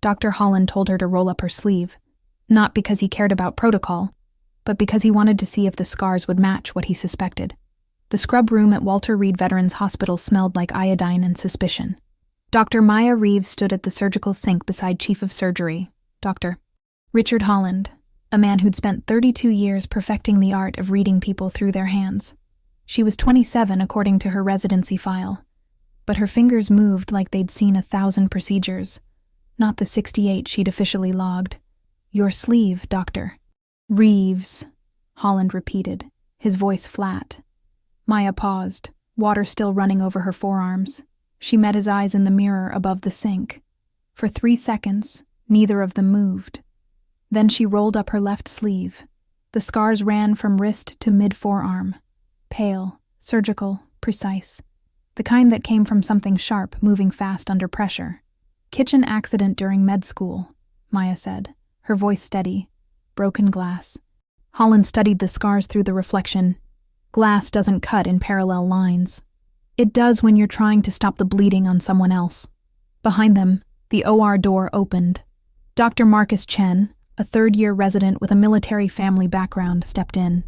Dr. Holland told her to roll up her sleeve, not because he cared about protocol, but because he wanted to see if the scars would match what he suspected. The scrub room at Walter Reed Veterans Hospital smelled like iodine and suspicion. Dr. Maya Reeves stood at the surgical sink beside Chief of Surgery, Dr. Richard Holland, a man who'd spent 32 years perfecting the art of reading people through their hands. She was 27 according to her residency file, but her fingers moved like they'd seen 1,000 procedures, not the 68 she'd officially logged. "Your sleeve, Doctor." "Reeves," Holland repeated, his voice flat. Maya paused, water still running over her forearms. She met his eyes in the mirror above the sink. For 3 seconds, neither of them moved. Then she rolled up her left sleeve. The scars ran from wrist to mid-forearm. Pale, surgical, precise. The kind that came from something sharp moving fast under pressure. "Kitchen accident during med school," Maya said, her voice steady. "Broken glass." Holland studied the scars through the reflection. Glass doesn't cut in parallel lines. It does when you're trying to stop the bleeding on someone else. Behind them, the OR door opened. Dr. Marcus Chen, a third-year resident with a military family background, stepped in.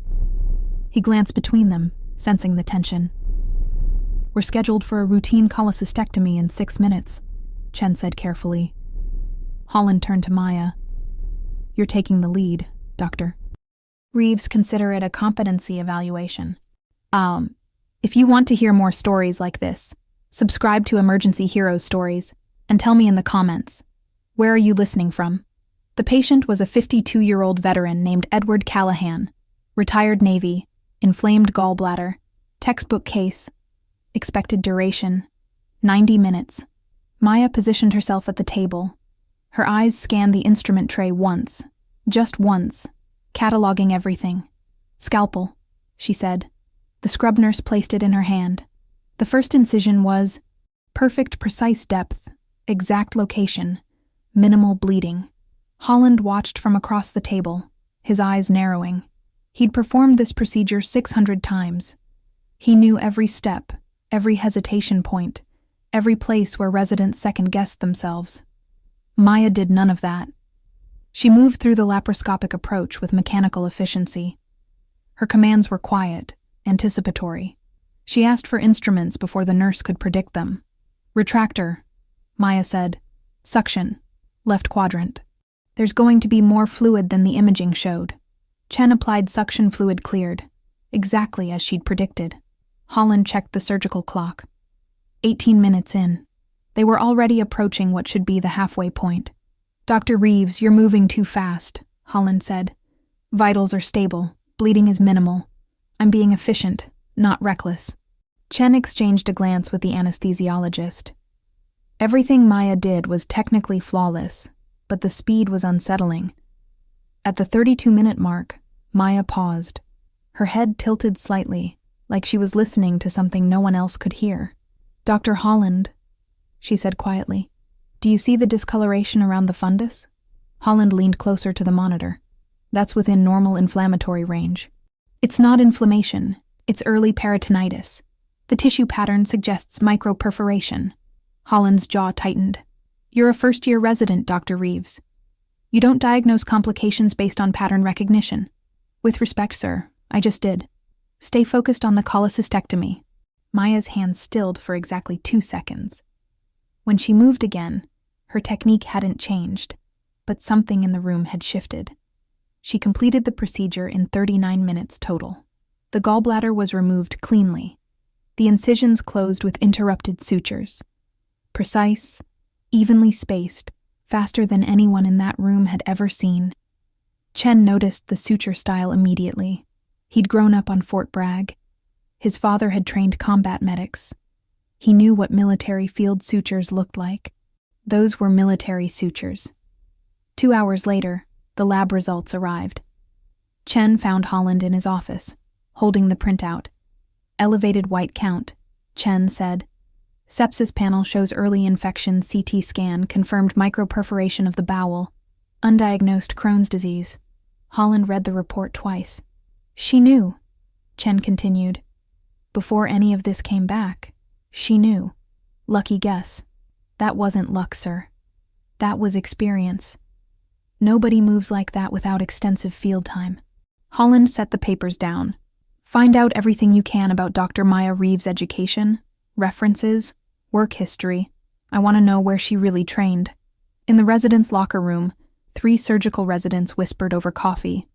He glanced between them, sensing the tension. "We're scheduled for a routine cholecystectomy in 6 minutes," Chen said carefully. Holland turned to Maya. "You're taking the lead, Doctor." Reeves consider it a competency evaluation. If you want to hear more stories like this, subscribe to Emergency Heroes Stories and tell me in the comments. Where are you listening from? The patient was a 52-year-old veteran named Edward Callahan, retired Navy, inflamed gallbladder, textbook case, expected duration, 90 minutes. Maya positioned herself at the table. Her eyes scanned the instrument tray once, just once, cataloging everything. "Scalpel," she said. The scrub nurse placed it in her hand. The first incision was perfect, precise depth, exact location, minimal bleeding. Holland watched from across the table, his eyes narrowing. He'd performed this procedure 600 times. He knew every step, every hesitation point, every place where residents second-guessed themselves. Maya did none of that. She moved through the laparoscopic approach with mechanical efficiency. Her commands were quiet, anticipatory. She asked for instruments before the nurse could predict them. "Retractor," Maya said. "Suction, left quadrant." "There's going to be more fluid than the imaging showed." Chen applied suction fluid cleared, exactly as she'd predicted. Holland checked the surgical clock. 18 minutes in. They were already approaching what should be the halfway point. "Dr. Reeves, you're moving too fast," Holland said. "Vitals are stable, bleeding is minimal. I'm being efficient, not reckless." Chen exchanged a glance with the anesthesiologist. Everything Maya did was technically flawless, but the speed was unsettling. At the 32-minute mark, Maya paused. Her head tilted slightly, like she was listening to something no one else could hear. "Dr. Holland," she said quietly, "do you see the discoloration around the fundus?" Holland leaned closer to the monitor. "That's within normal inflammatory range." "It's not inflammation, it's early peritonitis. The tissue pattern suggests microperforation." Holland's jaw tightened. "You're a first-year resident, Dr. Reeves. You don't diagnose complications based on pattern recognition." "With respect, sir, I just did." "Stay focused on the cholecystectomy." Maya's hands stilled for exactly 2 seconds. When she moved again, her technique hadn't changed, but something in the room had shifted. She completed the procedure in 39 minutes total. The gallbladder was removed cleanly. The incisions closed with interrupted sutures. Precise, evenly spaced, faster than anyone in that room had ever seen. Chen noticed the suture style immediately. He'd grown up on Fort Bragg. His father had trained combat medics. He knew what military field sutures looked like. Those were military sutures. 2 hours later, the lab results arrived. Chen found Holland in his office, holding the printout. "Elevated white count," Chen said. "Sepsis panel shows early infection. CT scan confirmed microperforation of the bowel. Undiagnosed Crohn's disease." Holland read the report twice. "She knew," Chen continued. "Before any of this came back, she knew. Lucky guess." "That wasn't luck, sir. That was experience. Nobody moves like that without extensive field time. Holland set the papers down. Find out everything you can about Dr. Maya Reeves' education, references, work history. I want to know where she really trained. In the residence locker room, 3 surgical residents whispered over coffee.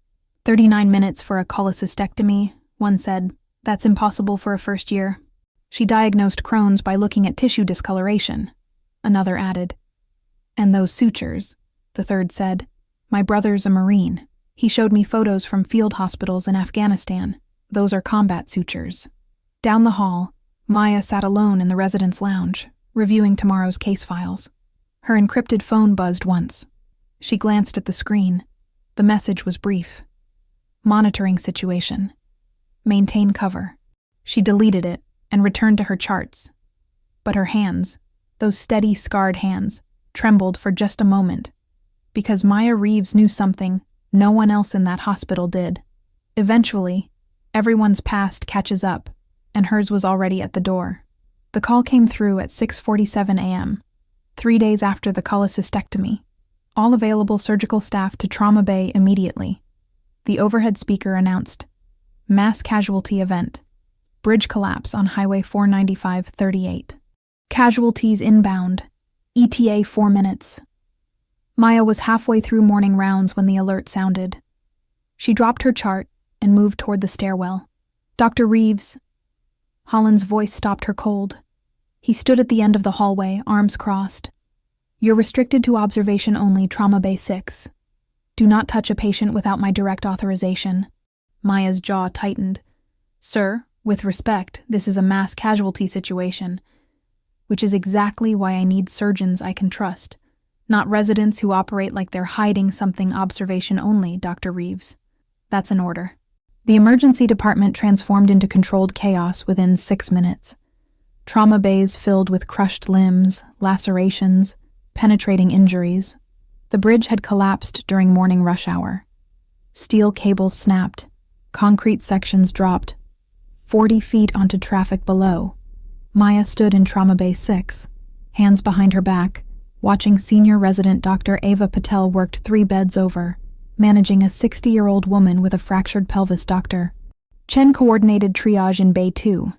39 minutes for a cholecystectomy, one said. That's impossible for a first year. She diagnosed Crohn's by looking at tissue discoloration. Another added. And those sutures, the third said. My brother's a Marine. He showed me photos from field hospitals in Afghanistan. Those are combat sutures. Down the hall, Maya sat alone in the residence lounge, reviewing tomorrow's case files. Her encrypted phone buzzed once. She glanced at the screen. The message was brief. Monitoring situation. Maintain cover. She deleted it and returned to her charts. But her hands, those steady, scarred hands, trembled for just a moment, because Maya Reeves knew something no one else in that hospital did. Eventually, everyone's past catches up, and hers was already at the door. The call came through at 6:47 a.m., 3 days after the cholecystectomy. All available surgical staff to Trauma Bay immediately. The overhead speaker announced, Mass casualty event. Bridge collapse on Highway 495-38. Casualties inbound. ETA 4 minutes. Maya was halfway through morning rounds when the alert sounded. She dropped her chart and moved toward the stairwell. Dr. Reeves. Holland's voice stopped her cold. He stood at the end of the hallway, arms crossed. You're restricted to observation only, Trauma Bay 6. Do not touch a patient without my direct authorization. Maya's jaw tightened. Sir, with respect, this is a mass casualty situation, which is exactly why I need surgeons I can trust, not residents who operate like they're hiding something observation only, Dr. Reeves. That's an order. The emergency department transformed into controlled chaos within 6 minutes. Trauma bays filled with crushed limbs, lacerations, penetrating injuries. The bridge had collapsed during morning rush hour. Steel cables snapped. Concrete sections dropped. 40 feet onto traffic below. Maya stood in Trauma Bay 6, hands behind her back, watching senior resident Dr. Ava Patel worked 3 beds over, managing a 60-year-old woman with a fractured pelvis. Dr. Chen coordinated triage in Bay 2.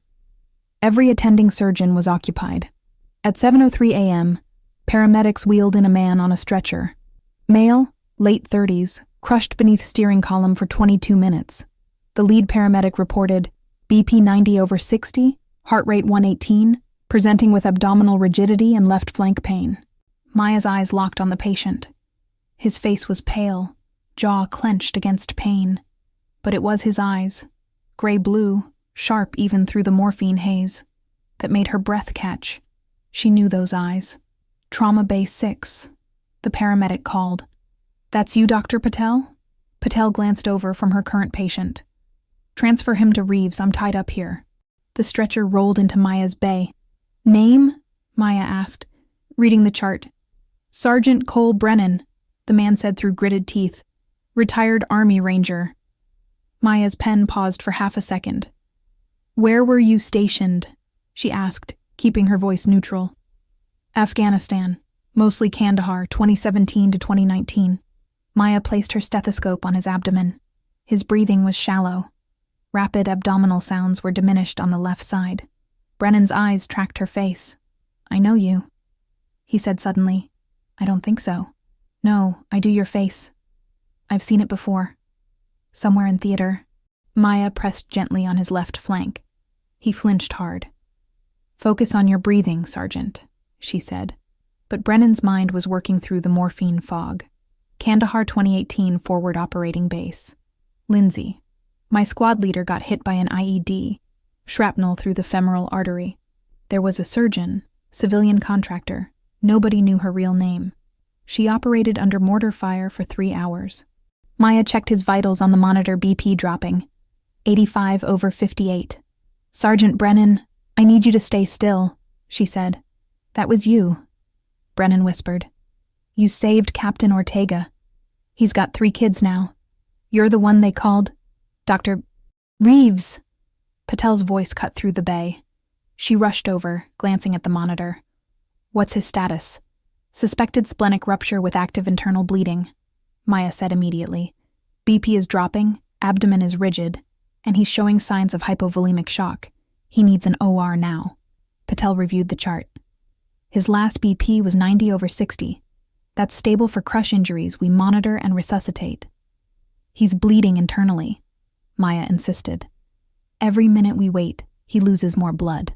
Every attending surgeon was occupied. At 7:03 a.m., paramedics wheeled in a man on a stretcher. Male, late 30s, crushed beneath steering column for 22 minutes. The lead paramedic reported BP 90/60, heart rate 118, presenting with abdominal rigidity and left flank pain. Maya's eyes locked on the patient. His face was pale, jaw clenched against pain. But it was his eyes, gray-blue, sharp even through the morphine haze, that made her breath catch. She knew those eyes. Trauma Bay 6, the paramedic called. That's you, Dr. Patel? Patel glanced over from her current patient. Transfer him to Reeves, I'm tied up here. The stretcher rolled into Maya's bay. Name? Maya asked, reading the chart. Sergeant Cole Brennan, the man said through gritted teeth. Retired Army Ranger. Maya's pen paused for half a second. Where were you stationed? She asked, keeping her voice neutral. Afghanistan, mostly Kandahar, 2017 to 2019. Maya placed her stethoscope on his abdomen. His breathing was shallow. Rapid abdominal sounds were diminished on the left side. Brennan's eyes tracked her face. I know you, he said suddenly. I don't think so. No, I do your face. I've seen it before. Somewhere in theater. Maya pressed gently on his left flank. He flinched hard. Focus on your breathing, Sergeant, she said. But Brennan's mind was working through the morphine fog. Kandahar 2018 Forward Operating Base. Lindsay. My squad leader got hit by an IED, shrapnel through the femoral artery. There was a surgeon, civilian contractor. Nobody knew her real name. She operated under mortar fire for 3 hours. Maya checked his vitals on the monitor, BP dropping. 85/58. Sergeant Brennan, I need you to stay still, she said. That was you, Brennan whispered. You saved Captain Ortega. He's got 3 kids now. You're the one they called Dr. Reeves. Patel's voice cut through the bay. She rushed over, glancing at the monitor. What's his status? Suspected splenic rupture with active internal bleeding, Maya said immediately. BP is dropping, abdomen is rigid, and he's showing signs of hypovolemic shock. He needs an OR now. Patel reviewed the chart. His last BP was 90/60. That's stable for crush injuries we monitor and resuscitate. He's bleeding internally, Maya insisted. Every minute we wait, he loses more blood.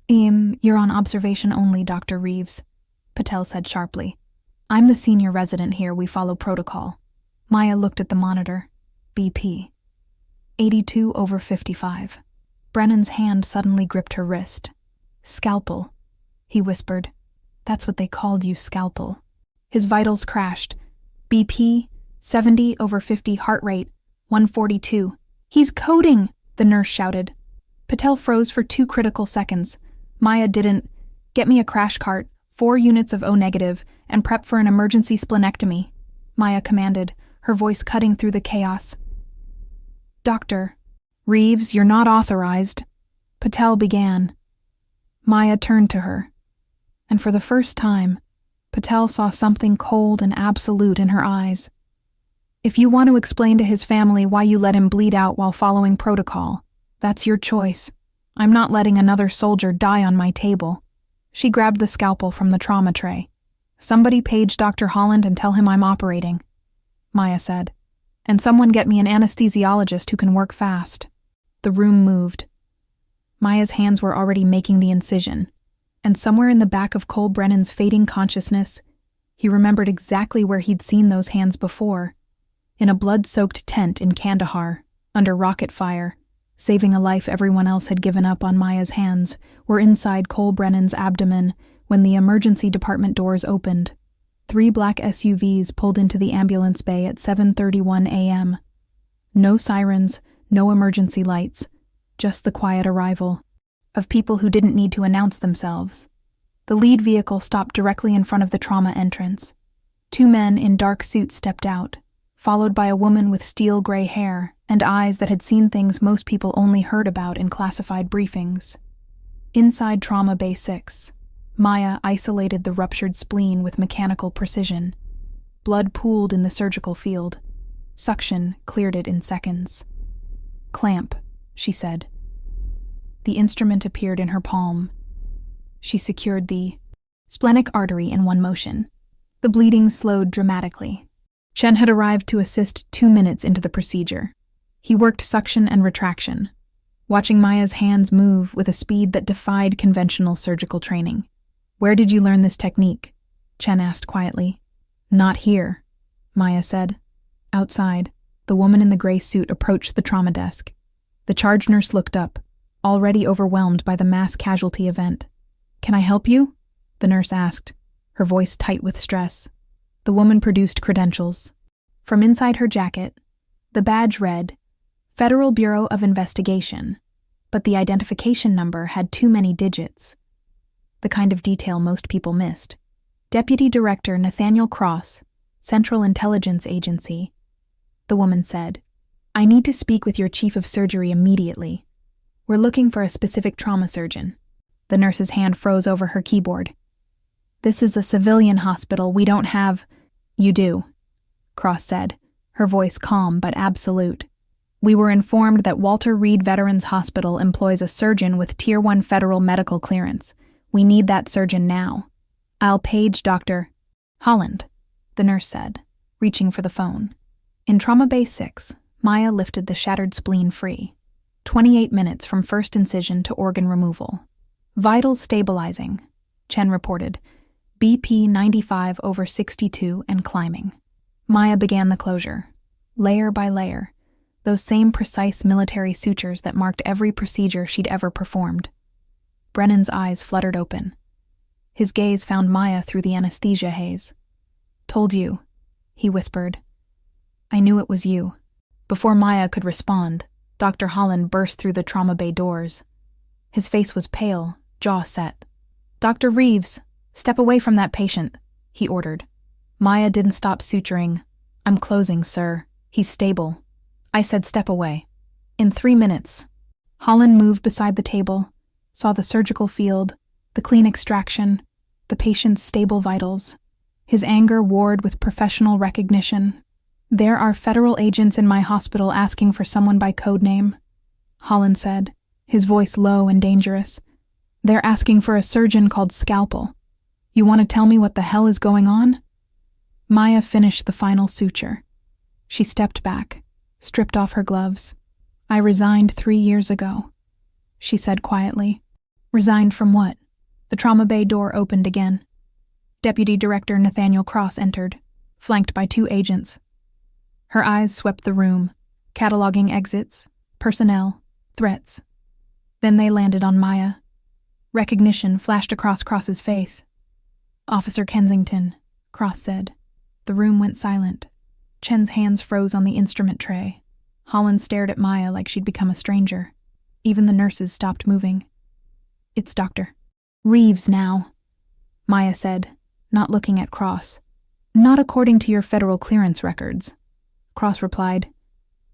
You're on observation only, Dr. Reeves, Patel said sharply. I'm the senior resident here, we follow protocol. Maya looked at the monitor. BP. 82/55. Brennan's hand suddenly gripped her wrist. Scalpel, he whispered. That's what they called you, scalpel. His vitals crashed. BP, 70/50, heart rate, 142. He's coding, the nurse shouted. Patel froze for 2 critical seconds. Maya didn't. Get me a crash cart, 4 units of O negative, and prep for an emergency splenectomy, Maya commanded, her voice cutting through the chaos. Dr. Reeves, you're not authorized, Patel began. Maya turned to her, and for the first time, Patel saw something cold and absolute in her eyes. If you want to explain to his family why you let him bleed out while following protocol, that's your choice. I'm not letting another soldier die on my table. She grabbed the scalpel from the trauma tray. Somebody page Dr. Holland and tell him I'm operating, Maya said. And someone get me an anesthesiologist who can work fast. The room moved. Maya's hands were already making the incision, and somewhere in the back of Cole Brennan's fading consciousness, he remembered exactly where he'd seen those hands before. In a blood-soaked tent in Kandahar, under rocket fire, saving a life everyone else had given up on Maya's hands, were inside Cole Brennan's abdomen when the emergency department doors opened. 3 black SUVs pulled into the ambulance bay at 7:31 a.m. No sirens, no emergency lights, just the quiet arrival of people who didn't need to announce themselves. The lead vehicle stopped directly in front of the trauma entrance. 2 men in dark suits stepped out, followed by a woman with steel gray hair and eyes that had seen things most people only heard about in classified briefings. Inside Trauma Bay 6, Maya isolated the ruptured spleen with mechanical precision. Blood pooled in the surgical field. Suction cleared it in seconds. Clamp, she said. The instrument appeared in her palm. She secured the splenic artery in one motion. The bleeding slowed dramatically. Chen had arrived to assist 2 minutes into the procedure. He worked suction and retraction, watching Maya's hands move with a speed that defied conventional surgical training. Where did you learn this technique? Chen asked quietly. Not here, Maya said. Outside, the woman in the gray suit approached the trauma desk. The charge nurse looked up, already overwhelmed by the mass casualty event. Can I help you? The nurse asked, her voice tight with stress. The woman produced credentials. From inside her jacket, the badge read, Federal Bureau of Investigation, but the identification number had too many digits. The kind of detail most people missed. Deputy Director Nathaniel Cross, Central Intelligence Agency. The woman said, I need to speak with your chief of surgery immediately. We're looking for a specific trauma surgeon. The nurse's hand froze over her keyboard. This is a civilian hospital. We don't have... You do, Cross said, her voice calm but absolute. We were informed that Walter Reed Veterans Hospital employs a surgeon with Tier 1 federal medical clearance. We need that surgeon now. I'll page Dr. Holland, the nurse said, reaching for the phone. In Trauma Bay 6, Maya lifted the shattered spleen free. 28 minutes from first incision to organ removal. Vitals stabilizing, Chen reported. BP 95/62 and climbing. Maya began the closure, layer by layer, those same precise military sutures that marked every procedure she'd ever performed. Brennan's eyes fluttered open. His gaze found Maya through the anesthesia haze. Told you, he whispered. I knew it was you. Before Maya could respond, Dr. Holland burst through the trauma bay doors. His face was pale, jaw set. Dr. Reeves, step away from that patient, he ordered. Maya didn't stop suturing. I'm closing, sir. He's stable. I said step away. In 3 minutes. Holland moved beside the table, saw the surgical field, the clean extraction, the patient's stable vitals. His anger warred with professional recognition. "There are federal agents in my hospital asking for someone by codename," Holland said, his voice low and dangerous. "They're asking for a surgeon called Scalpel. You want to tell me what the hell is going on?" Maya finished the final suture. She stepped back, stripped off her gloves. "I resigned 3 years ago," she said quietly. "Resigned from what?" The trauma bay door opened again. Deputy Director Nathaniel Cross entered, flanked by 2 agents. Her eyes swept the room, cataloging exits, personnel, threats. Then they landed on Maya. Recognition flashed across Cross's face. "Officer Kensington," Cross said. The room went silent. Chen's hands froze on the instrument tray. Holland stared at Maya like she'd become a stranger. Even the nurses stopped moving. "It's Dr. Reeves now," Maya said, not looking at Cross. "Not according to your federal clearance records." Cross replied,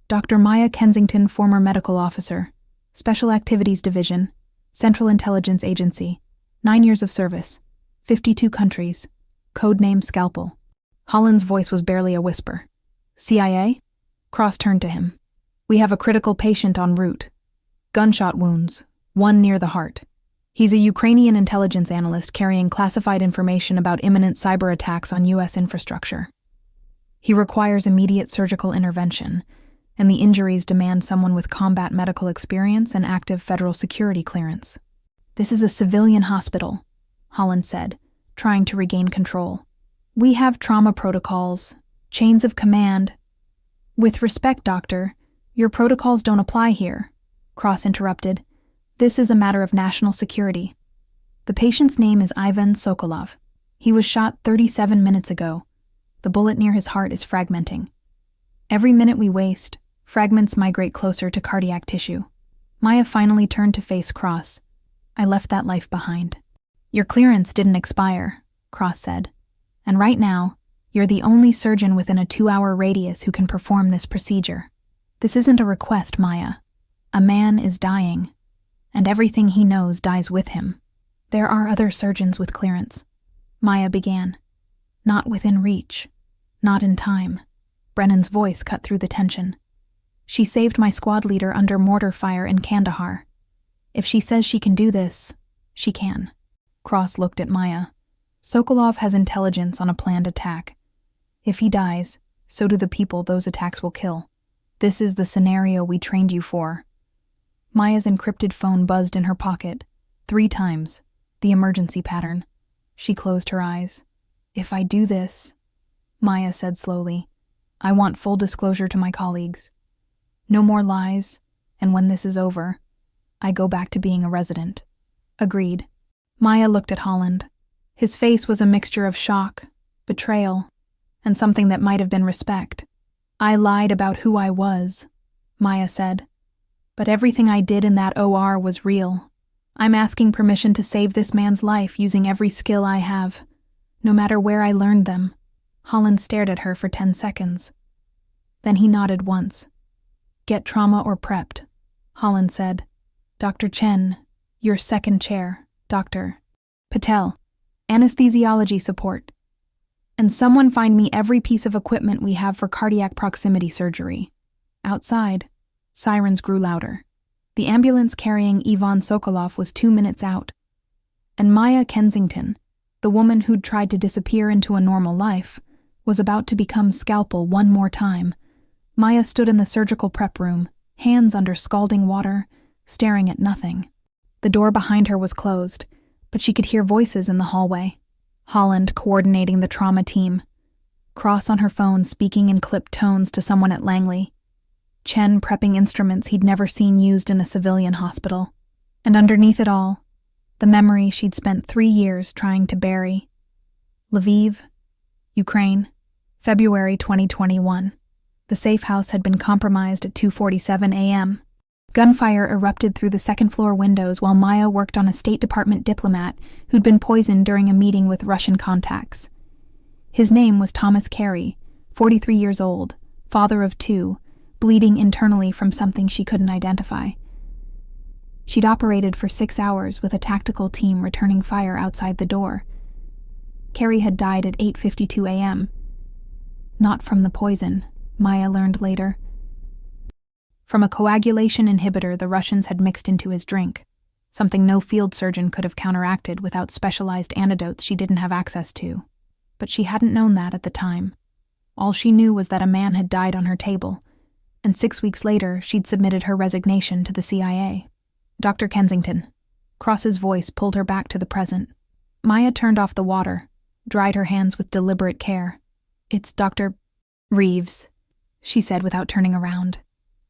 "Dr. Maya Kensington, former medical officer, Special Activities Division, Central Intelligence Agency, 9 years of service, 52 countries, codename Scalpel." Holland's voice was barely a whisper. "CIA?" Cross turned to him. "We have a critical patient en route. Gunshot wounds, 1 near the heart. He's a Ukrainian intelligence analyst carrying classified information about imminent cyber attacks on U.S. infrastructure. He requires immediate surgical intervention, and the injuries demand someone with combat medical experience and active federal security clearance." "This is a civilian hospital," Holland said, trying to regain control. "We have trauma protocols, chains of command." "With respect, Doctor, your protocols don't apply here," Cross interrupted. "This is a matter of national security. The patient's name is Ivan Sokolov. He was shot 37 minutes ago. The bullet near his heart is fragmenting. Every minute we waste, fragments migrate closer to cardiac tissue." Maya finally turned to face Cross. "I left that life behind." "Your clearance didn't expire," Cross said. "And right now, you're the only surgeon within a 2-hour radius who can perform this procedure. This isn't a request, Maya. A man is dying, and everything he knows dies with him. There are other surgeons with clearance," Maya began. "Not within reach, not in time." Brennan's voice cut through the tension. "She saved my squad leader under mortar fire in Kandahar. If she says she can do this, she can." Cross looked at Maya. "Sokolov has intelligence on a planned attack. If he dies, so do the people those attacks will kill. This is the scenario we trained you for." Maya's encrypted phone buzzed in her pocket, 3 times, the emergency pattern. She closed her eyes. "If I do this," Maya said slowly, "I want full disclosure to my colleagues. No more lies, and when this is over, I go back to being a resident." "Agreed." Maya looked at Holland. His face was a mixture of shock, betrayal, and something that might have been respect. "I lied about who I was," Maya said. "But everything I did in that OR was real. I'm asking permission to save this man's life using every skill I have, no matter where I learned them." Holland stared at her for 10 seconds. Then he nodded once. "Get trauma or prepped," Holland said. "Dr. Chen, your second chair. Dr. Patel, anesthesiology support. And someone find me every piece of equipment we have for cardiac proximity surgery." Outside, sirens grew louder. The ambulance carrying Ivan Sokolov was 2 minutes out. And Maya Kensington, the woman who'd tried to disappear into a normal life, was about to become Scalpel one more time. Maya stood in the surgical prep room, hands under scalding water, staring at nothing. The door behind her was closed, but she could hear voices in the hallway. Holland coordinating the trauma team. Cross on her phone speaking in clipped tones to someone at Langley. Chen prepping instruments he'd never seen used in a civilian hospital. And underneath it all, the memory she'd spent 3 years trying to bury. Lviv, Ukraine, February 2021. The safe house had been compromised at 2:47 a.m. Gunfire erupted through the second-floor windows while Maya worked on a State Department diplomat who'd been poisoned during a meeting with Russian contacts. His name was Thomas Carey, 43 years old, father of 2, bleeding internally from something she couldn't identify. She'd operated for 6 hours with a tactical team returning fire outside the door. Carrie had died at 8:52 a.m. Not from the poison, Maya learned later. From a coagulation inhibitor the Russians had mixed into his drink, something no field surgeon could have counteracted without specialized antidotes she didn't have access to. But she hadn't known that at the time. All she knew was that a man had died on her table, and 6 weeks later she'd submitted her resignation to the CIA. Dr. Kensington. Cross's voice pulled her back to the present. Maya turned off the water, dried her hands with deliberate care. "It's Dr. Reeves," she said without turning around.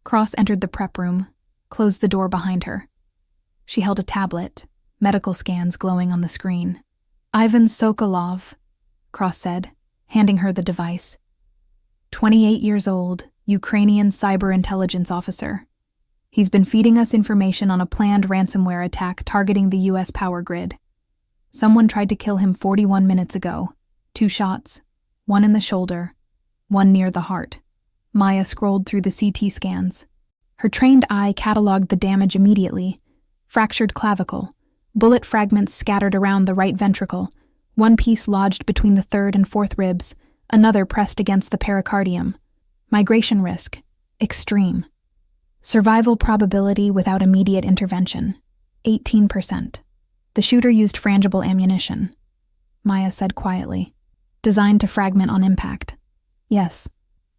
Cross entered the prep room, closed the door behind her. She held a tablet, medical scans glowing on the screen. "Ivan Sokolov," Cross said, handing her the device. 28 years old, Ukrainian cyber intelligence officer. He's been feeding us information on a planned ransomware attack targeting the US power grid. Someone tried to kill him 41 minutes ago. 2 shots, one in the shoulder, one near the heart. Maya scrolled through the CT scans. Her trained eye cataloged the damage immediately. Fractured clavicle, bullet fragments scattered around the right ventricle, one piece lodged between the 3rd and 4th ribs, another pressed against the pericardium. Migration risk, extreme. Survival probability without immediate intervention, 18%. The shooter used frangible ammunition, Maya said quietly, designed to fragment on impact. "Yes,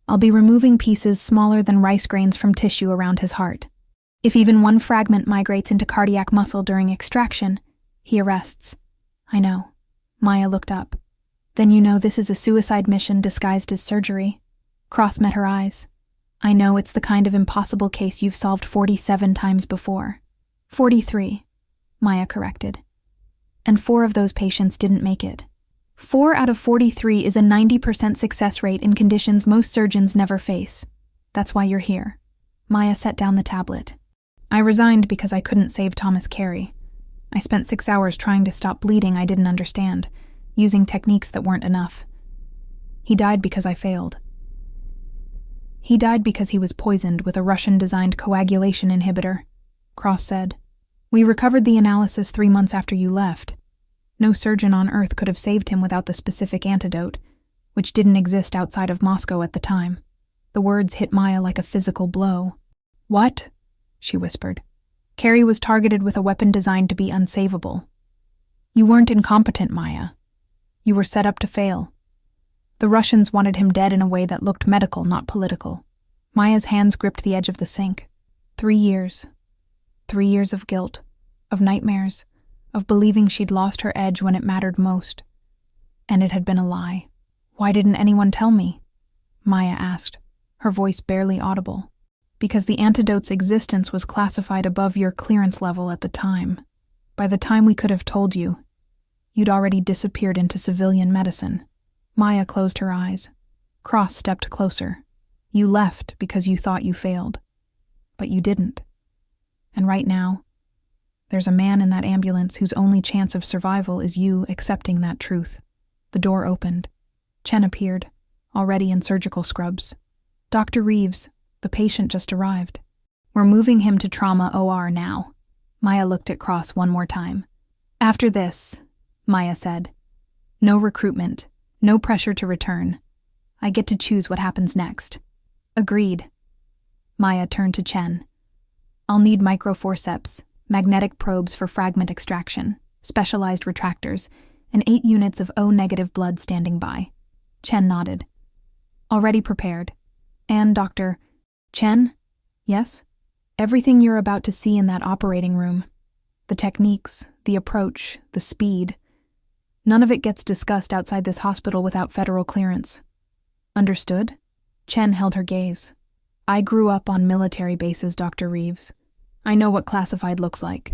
I'll be removing pieces smaller than rice grains from tissue around his heart. If even one fragment migrates into cardiac muscle during extraction, he arrests." "I know." Maya looked up. "Then you know this is a suicide mission disguised as surgery." Cross met her eyes. "I know it's the kind of impossible case you've solved 47 times before." 43, Maya corrected. "And 4 of those patients didn't make it. 4 out of 43 is a 90% success rate in conditions most surgeons never face. That's why you're here." Maya set down the tablet. "I resigned because I couldn't save Thomas Carey. I spent 6 hours trying to stop bleeding I didn't understand, using techniques that weren't enough. He died because I failed." "He died because he was poisoned with a Russian-designed coagulation inhibitor," Cross said. "We recovered the analysis 3 months after you left. No surgeon on Earth could have saved him without the specific antidote, which didn't exist outside of Moscow at the time." The words hit Maya like a physical blow. "What?" she whispered. "Carey was targeted with a weapon designed to be unsavable. You weren't incompetent, Maya. You were set up to fail. The Russians wanted him dead in a way that looked medical, not political." Maya's hands gripped the edge of the sink. 3 years. 3 years of guilt, of nightmares, of believing she'd lost her edge when it mattered most. And it had been a lie. "Why didn't anyone tell me?" Maya asked, her voice barely audible. "Because the antidote's existence was classified above your clearance level at the time. By the time we could have told you, you'd already disappeared into civilian medicine." Maya closed her eyes. Cross stepped closer. "You left because you thought you failed. But you didn't. And right now, there's a man in that ambulance whose only chance of survival is you accepting that truth." The door opened. Chen appeared, already in surgical scrubs. "Dr. Reeves, the patient just arrived. We're moving him to trauma OR now." Maya looked at Cross one more time. "After this," Maya said, "no recruitment, no pressure to return. I get to choose what happens next." "Agreed." Maya turned to Chen. "I'll need microforceps, magnetic probes for fragment extraction, specialized retractors, and 8 units of O-negative blood standing by." Chen nodded. "Already prepared. And Dr. Chen?" "Yes?" "Everything you're about to see in that operating room. The techniques, the approach, the speed. None of it gets discussed outside this hospital without federal clearance." "Understood?" Chen held her gaze. "I grew up on military bases, Dr. Reeves. I know what classified looks like."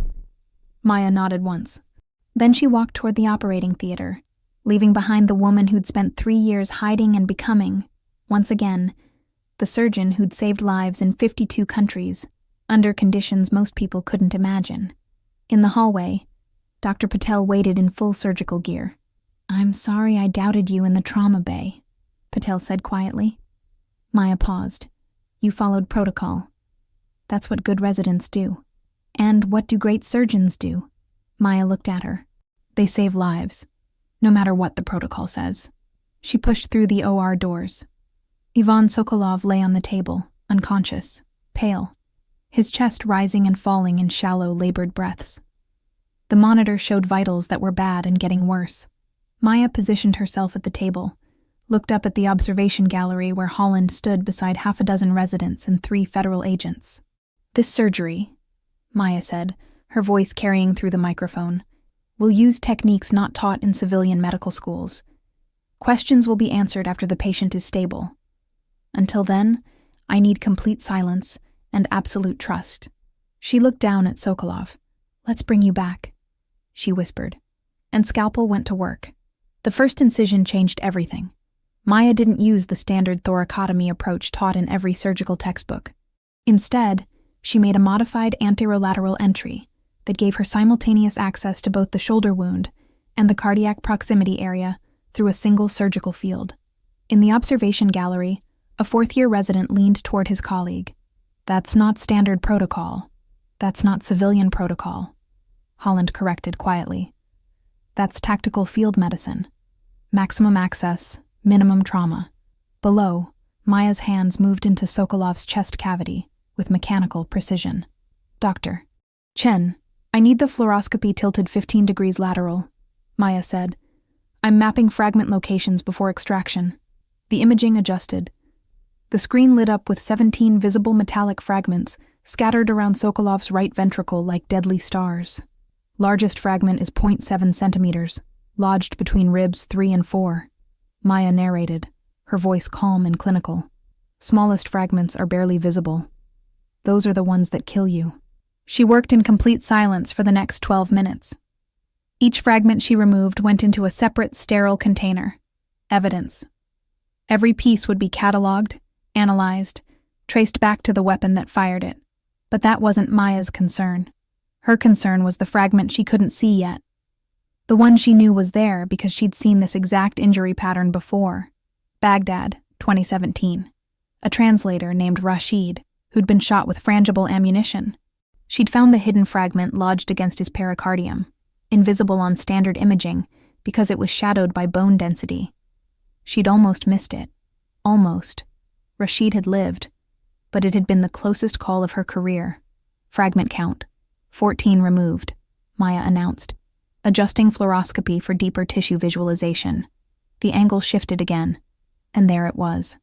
Maya nodded once. Then she walked toward the operating theater, leaving behind the woman who'd spent 3 years hiding and becoming, once again, the surgeon who'd saved lives in 52 countries, under conditions most people couldn't imagine. In the hallway, Dr. Patel waited in full surgical gear. "I'm sorry I doubted you in the trauma bay," Patel said quietly. Maya paused. "You followed protocol. That's what good residents do. And what do great surgeons do?" Maya looked at her. "They save lives. no matter what the protocol says. She pushed through the OR doors. Ivan Sokolov lay on the table, unconscious, pale, his chest rising and falling in shallow, labored breaths. The monitor showed vitals that were bad and getting worse. Maya positioned herself at the table, looked up at the observation gallery where Holland stood beside half a dozen residents and 3 federal agents. "This surgery," Maya said, her voice carrying through the microphone, "will use techniques not taught in civilian medical schools. Questions will be answered after the patient is stable. Until then, I need complete silence and absolute trust." She looked down at Sokolov. "Let's bring you back," she whispered, and Scalpel went to work. The first incision changed everything. Maya didn't use the standard thoracotomy approach taught in every surgical textbook. Instead, she made a modified anterolateral entry that gave her simultaneous access to both the shoulder wound and the cardiac proximity area through a single surgical field. In the observation gallery, a 4th-year resident leaned toward his colleague. "That's not standard protocol. That's not civilian protocol," Holland corrected quietly. "That's tactical field medicine. Maximum access, minimum trauma." Below, Maya's hands moved into Sokolov's chest cavity with mechanical precision. "Doctor. Chen, I need the fluoroscopy tilted 15 degrees lateral," Maya said. "I'm mapping fragment locations before extraction." The imaging adjusted. The screen lit up with 17 visible metallic fragments scattered around Sokolov's right ventricle like deadly stars. Largest fragment is 0.7 centimeters, lodged between ribs 3 and 4. Maya narrated, her voice calm and clinical. "Smallest fragments are barely visible. Those are the ones that kill you." She worked in complete silence for the next 12 minutes. Each fragment she removed went into a separate, sterile container. Evidence. Every piece would be catalogued, analyzed, traced back to the weapon that fired it. But that wasn't Maya's concern. Her concern was the fragment she couldn't see yet. The one she knew was there because she'd seen this exact injury pattern before. Baghdad, 2017. A translator named Rashid, who'd been shot with frangible ammunition. She'd found the hidden fragment lodged against his pericardium, invisible on standard imaging because it was shadowed by bone density. She'd almost missed it. Almost. Rashid had lived, but it had been the closest call of her career. Fragment count. 14 removed, Maya announced, adjusting fluoroscopy for deeper tissue visualization. The angle shifted again, and there it was.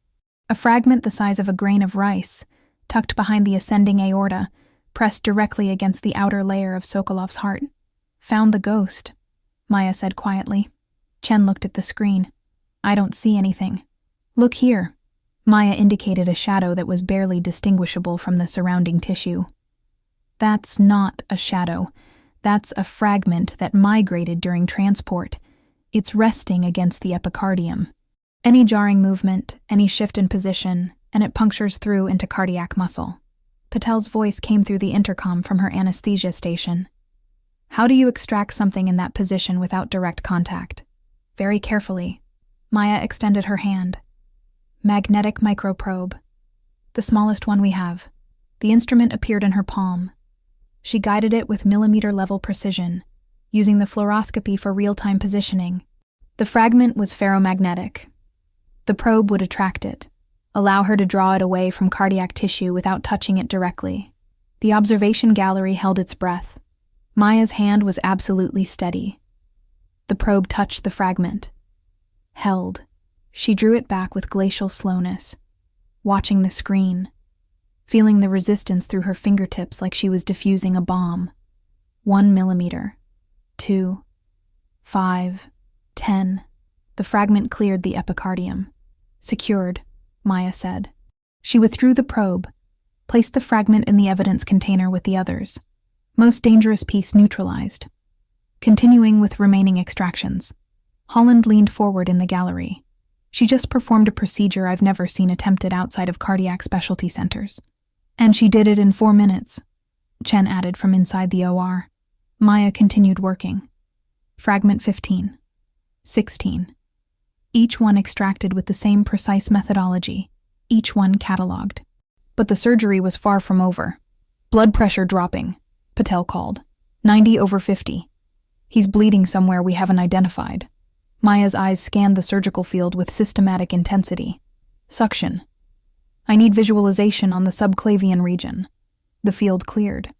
A fragment the size of a grain of rice, tucked behind the ascending aorta, pressed directly against the outer layer of Sokolov's heart. "Found the ghost," Maya said quietly. Chen looked at the screen. "I don't see anything." "Look here." Maya indicated a shadow that was barely distinguishable from the surrounding tissue. "That's not a shadow. That's a fragment that migrated during transport. It's resting against the epicardium. Any jarring movement, any shift in position, and it punctures through into cardiac muscle." Patel's voice came through the intercom from her anesthesia station. "How do you extract something in that position without direct contact?" Very carefully, Maya extended her hand. "Magnetic microprobe. The smallest one we have." The instrument appeared in her palm. She guided it with millimeter-level precision, using the fluoroscopy for real-time positioning. The fragment was ferromagnetic. The probe would attract it, allow her to draw it away from cardiac tissue without touching it directly. The observation gallery held its breath. Maya's hand was absolutely steady. The probe touched the fragment. Held. She drew it back with glacial slowness, watching the screen, feeling the resistance through her fingertips like she was diffusing a bomb. 1 millimeter. 2. 5. 10. The fragment cleared the epicardium. "Secured," Maya said. She withdrew the probe, placed the fragment in the evidence container with the others. Most dangerous piece neutralized. Continuing with remaining extractions. Holland leaned forward in the gallery. "She just performed a procedure I've never seen attempted outside of cardiac specialty centers. And she did it in 4 minutes, Chen added from inside the OR. Maya continued working. Fragment 15. 16. Each one extracted with the same precise methodology, each one catalogued. But the surgery was far from over. "Blood pressure dropping," Patel called. 90/50. "He's bleeding somewhere we haven't identified." Maya's eyes scanned the surgical field with systematic intensity. Suction. I need visualization on the subclavian region. The field cleared.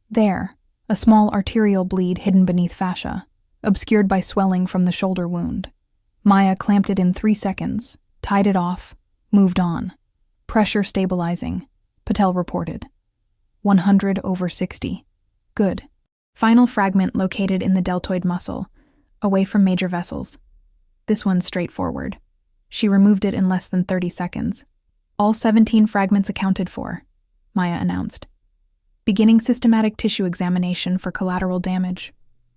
There, a small arterial bleed hidden beneath fascia, obscured by swelling from the shoulder wound. Maya clamped it in 3 seconds, tied it off, moved on. Pressure stabilizing, Patel reported. 100/60. Good. Final fragment located in the deltoid muscle, away from major vessels. This one's straightforward. She removed it in less than 30 seconds. All 17 fragments accounted for, Maya announced. Beginning systematic tissue examination for collateral damage.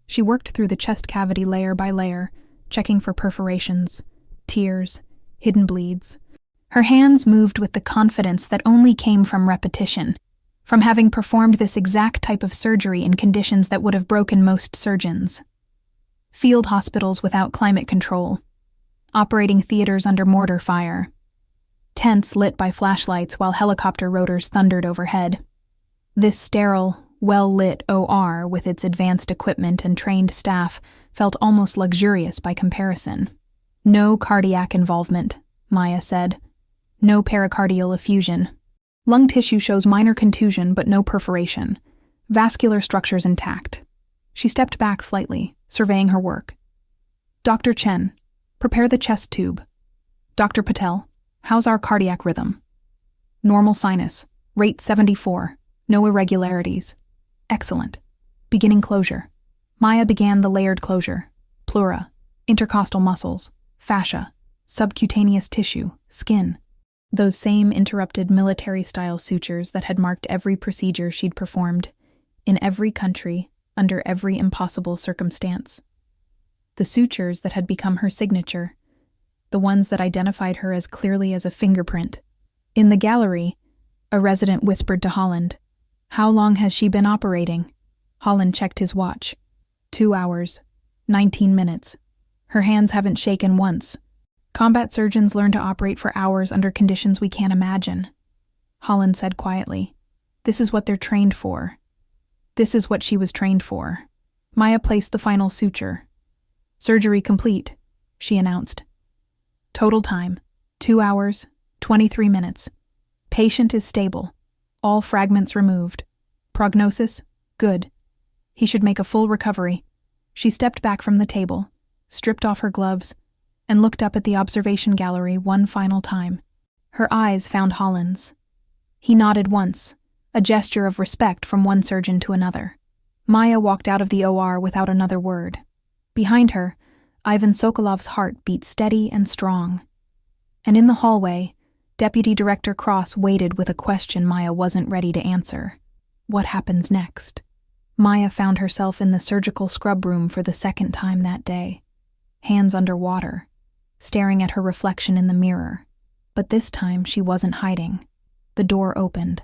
She worked through the chest cavity layer by layer, checking for perforations, tears, hidden bleeds. Her hands moved with the confidence that only came from repetition, from having performed this exact type of surgery in conditions that would have broken most surgeons. Field hospitals without climate control, operating theaters under mortar fire, tents lit by flashlights while helicopter rotors thundered overhead. This sterile, well-lit OR with its advanced equipment and trained staff felt almost luxurious by comparison. No cardiac involvement, Maya said. No pericardial effusion. Lung tissue shows minor contusion but no perforation. Vascular structures intact. She stepped back slightly, surveying her work. Dr. Chen, prepare the chest tube. Dr. Patel, how's our cardiac rhythm? Normal sinus, rate 74, no irregularities. Excellent. Beginning closure. Maya began the layered closure. Pleura, intercostal muscles, fascia, subcutaneous tissue, skin. Those same interrupted military-style sutures that had marked every procedure she'd performed, in every country, under every impossible circumstance. The sutures that had become her signature, the ones that identified her as clearly as a fingerprint. In the gallery, a resident whispered to Holland, "How long has she been operating?" Holland checked his watch. 2 hours, 19 minutes. Her hands haven't shaken once. Combat surgeons learn to operate for hours under conditions we can't imagine. Holland said quietly, "This is what they're trained for." This is what she was trained for. Maya placed the final suture. "Surgery complete," she announced. Total time, 2 hours, 23 minutes. Patient is stable. All fragments removed. Prognosis, good. He should make a full recovery. She stepped back from the table, stripped off her gloves, and looked up at the observation gallery one final time. Her eyes found Holland's. He nodded once, a gesture of respect from one surgeon to another. Maya walked out of the OR without another word. Behind her, Ivan Sokolov's heart beat steady and strong. And in the hallway, Deputy Director Cross waited with a question Maya wasn't ready to answer. What happens next? Maya found herself in the surgical scrub room for the second time that day, hands underwater, staring at her reflection in the mirror. But this time she wasn't hiding. The door opened.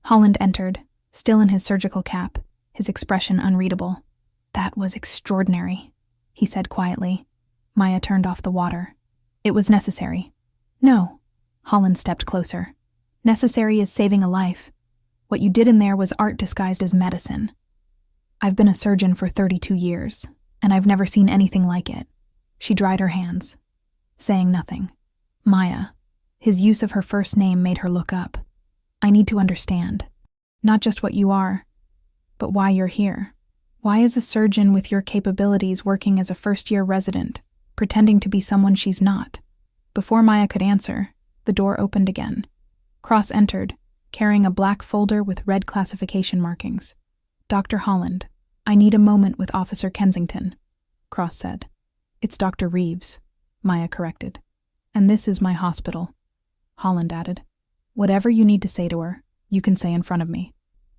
Holland entered, still in his surgical cap, his expression unreadable. "That was extraordinary," he said quietly. Maya turned off the water. "It was necessary." "No." Holland stepped closer. "Necessary is saving a life. What you did in there was art disguised as medicine. I've been a surgeon for 32 years, and I've never seen anything like it." She dried her hands, saying nothing. "Maya." His use of her first name made her look up. "I need to understand. Not just what you are, but why you're here. Why is a surgeon with your capabilities working as a first-year resident, pretending to be someone she's not?" Before Maya could answer, the door opened again. Cross entered, carrying a black folder with red classification markings. "Dr. Holland, I need a moment with Officer Kensington," Cross said. "It's Dr. Reeves," Maya corrected. "And this is my hospital," Holland added. "Whatever you need to say to her, you can say in front of me."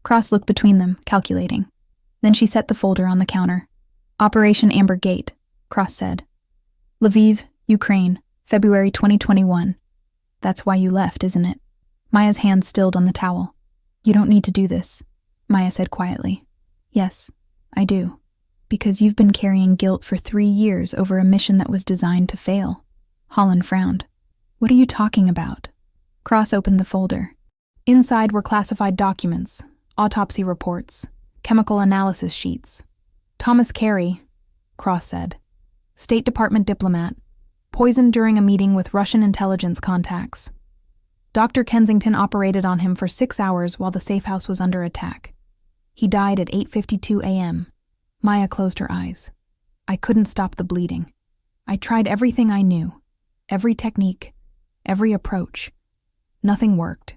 Cross looked between them, calculating. Then she set the folder on the counter. "Operation Amber Gate," Cross said. "Lviv, Ukraine, February 2021. That's why you left, isn't it?" Maya's hand stilled on the towel. "You don't need to do this," Maya said quietly. "Yes, I do. Because you've been carrying guilt for 3 years over a mission that was designed to fail." Holland frowned. "What are you talking about?" Cross opened the folder. Inside were classified documents, autopsy reports, chemical analysis sheets. "Thomas Carey," Cross said. State Department diplomat, poisoned during a meeting with Russian intelligence contacts. Dr. Kensington operated on him for 6 hours while the safe house was under attack. He died at 8:52 a.m. Maya closed her eyes. I couldn't stop the bleeding. I tried everything I knew, every technique, every approach. Nothing worked.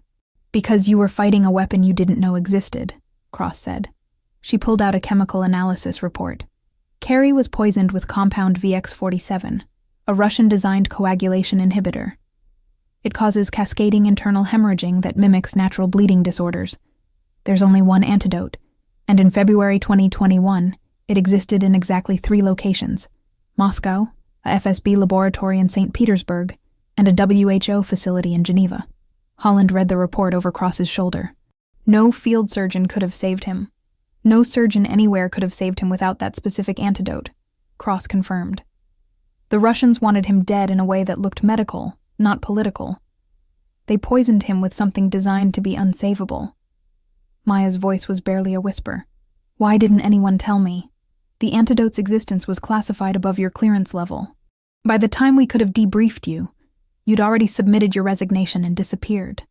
Because you were fighting a weapon you didn't know existed, Cross said. She pulled out a chemical analysis report. Carrie was poisoned with compound VX-47, a Russian-designed coagulation inhibitor. It causes cascading internal hemorrhaging that mimics natural bleeding disorders. There's only one antidote, and in February 2021, it existed in exactly 3 locations: Moscow, a FSB laboratory in St. Petersburg, and a WHO facility in Geneva. Holland read the report over Cross's shoulder. No field surgeon could have saved him. No surgeon anywhere could have saved him without that specific antidote, Cross confirmed. The Russians wanted him dead in a way that looked medical, not political. They poisoned him with something designed to be unsavable. Maya's voice was barely a whisper. Why didn't anyone tell me? The antidote's existence was classified above your clearance level. By the time we could have debriefed you, you'd already submitted your resignation and disappeared.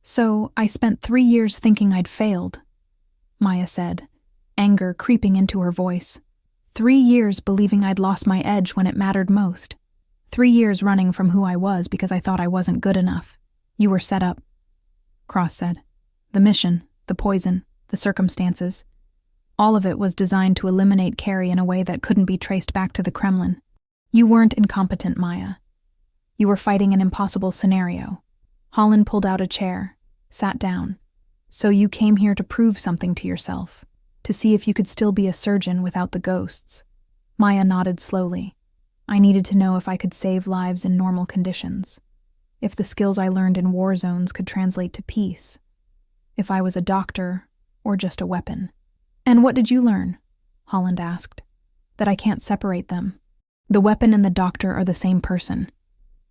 So I spent 3 years thinking I'd failed, Maya said, anger creeping into her voice. 3 years believing I'd lost my edge when it mattered most. 3 years running from who I was because I thought I wasn't good enough. You were set up, Cross said. The mission, the poison, the circumstances. All of it was designed to eliminate Carrie in a way that couldn't be traced back to the Kremlin. You weren't incompetent, Maya. You were fighting an impossible scenario. Holland pulled out a chair, sat down. So you came here to prove something to yourself, to see if you could still be a surgeon without the ghosts. Maya nodded slowly. I needed to know if I could save lives in normal conditions. If the skills I learned in war zones could translate to peace. If I was a doctor or just a weapon. And what did you learn? Holland asked. That I can't separate them. The weapon and the doctor are the same person.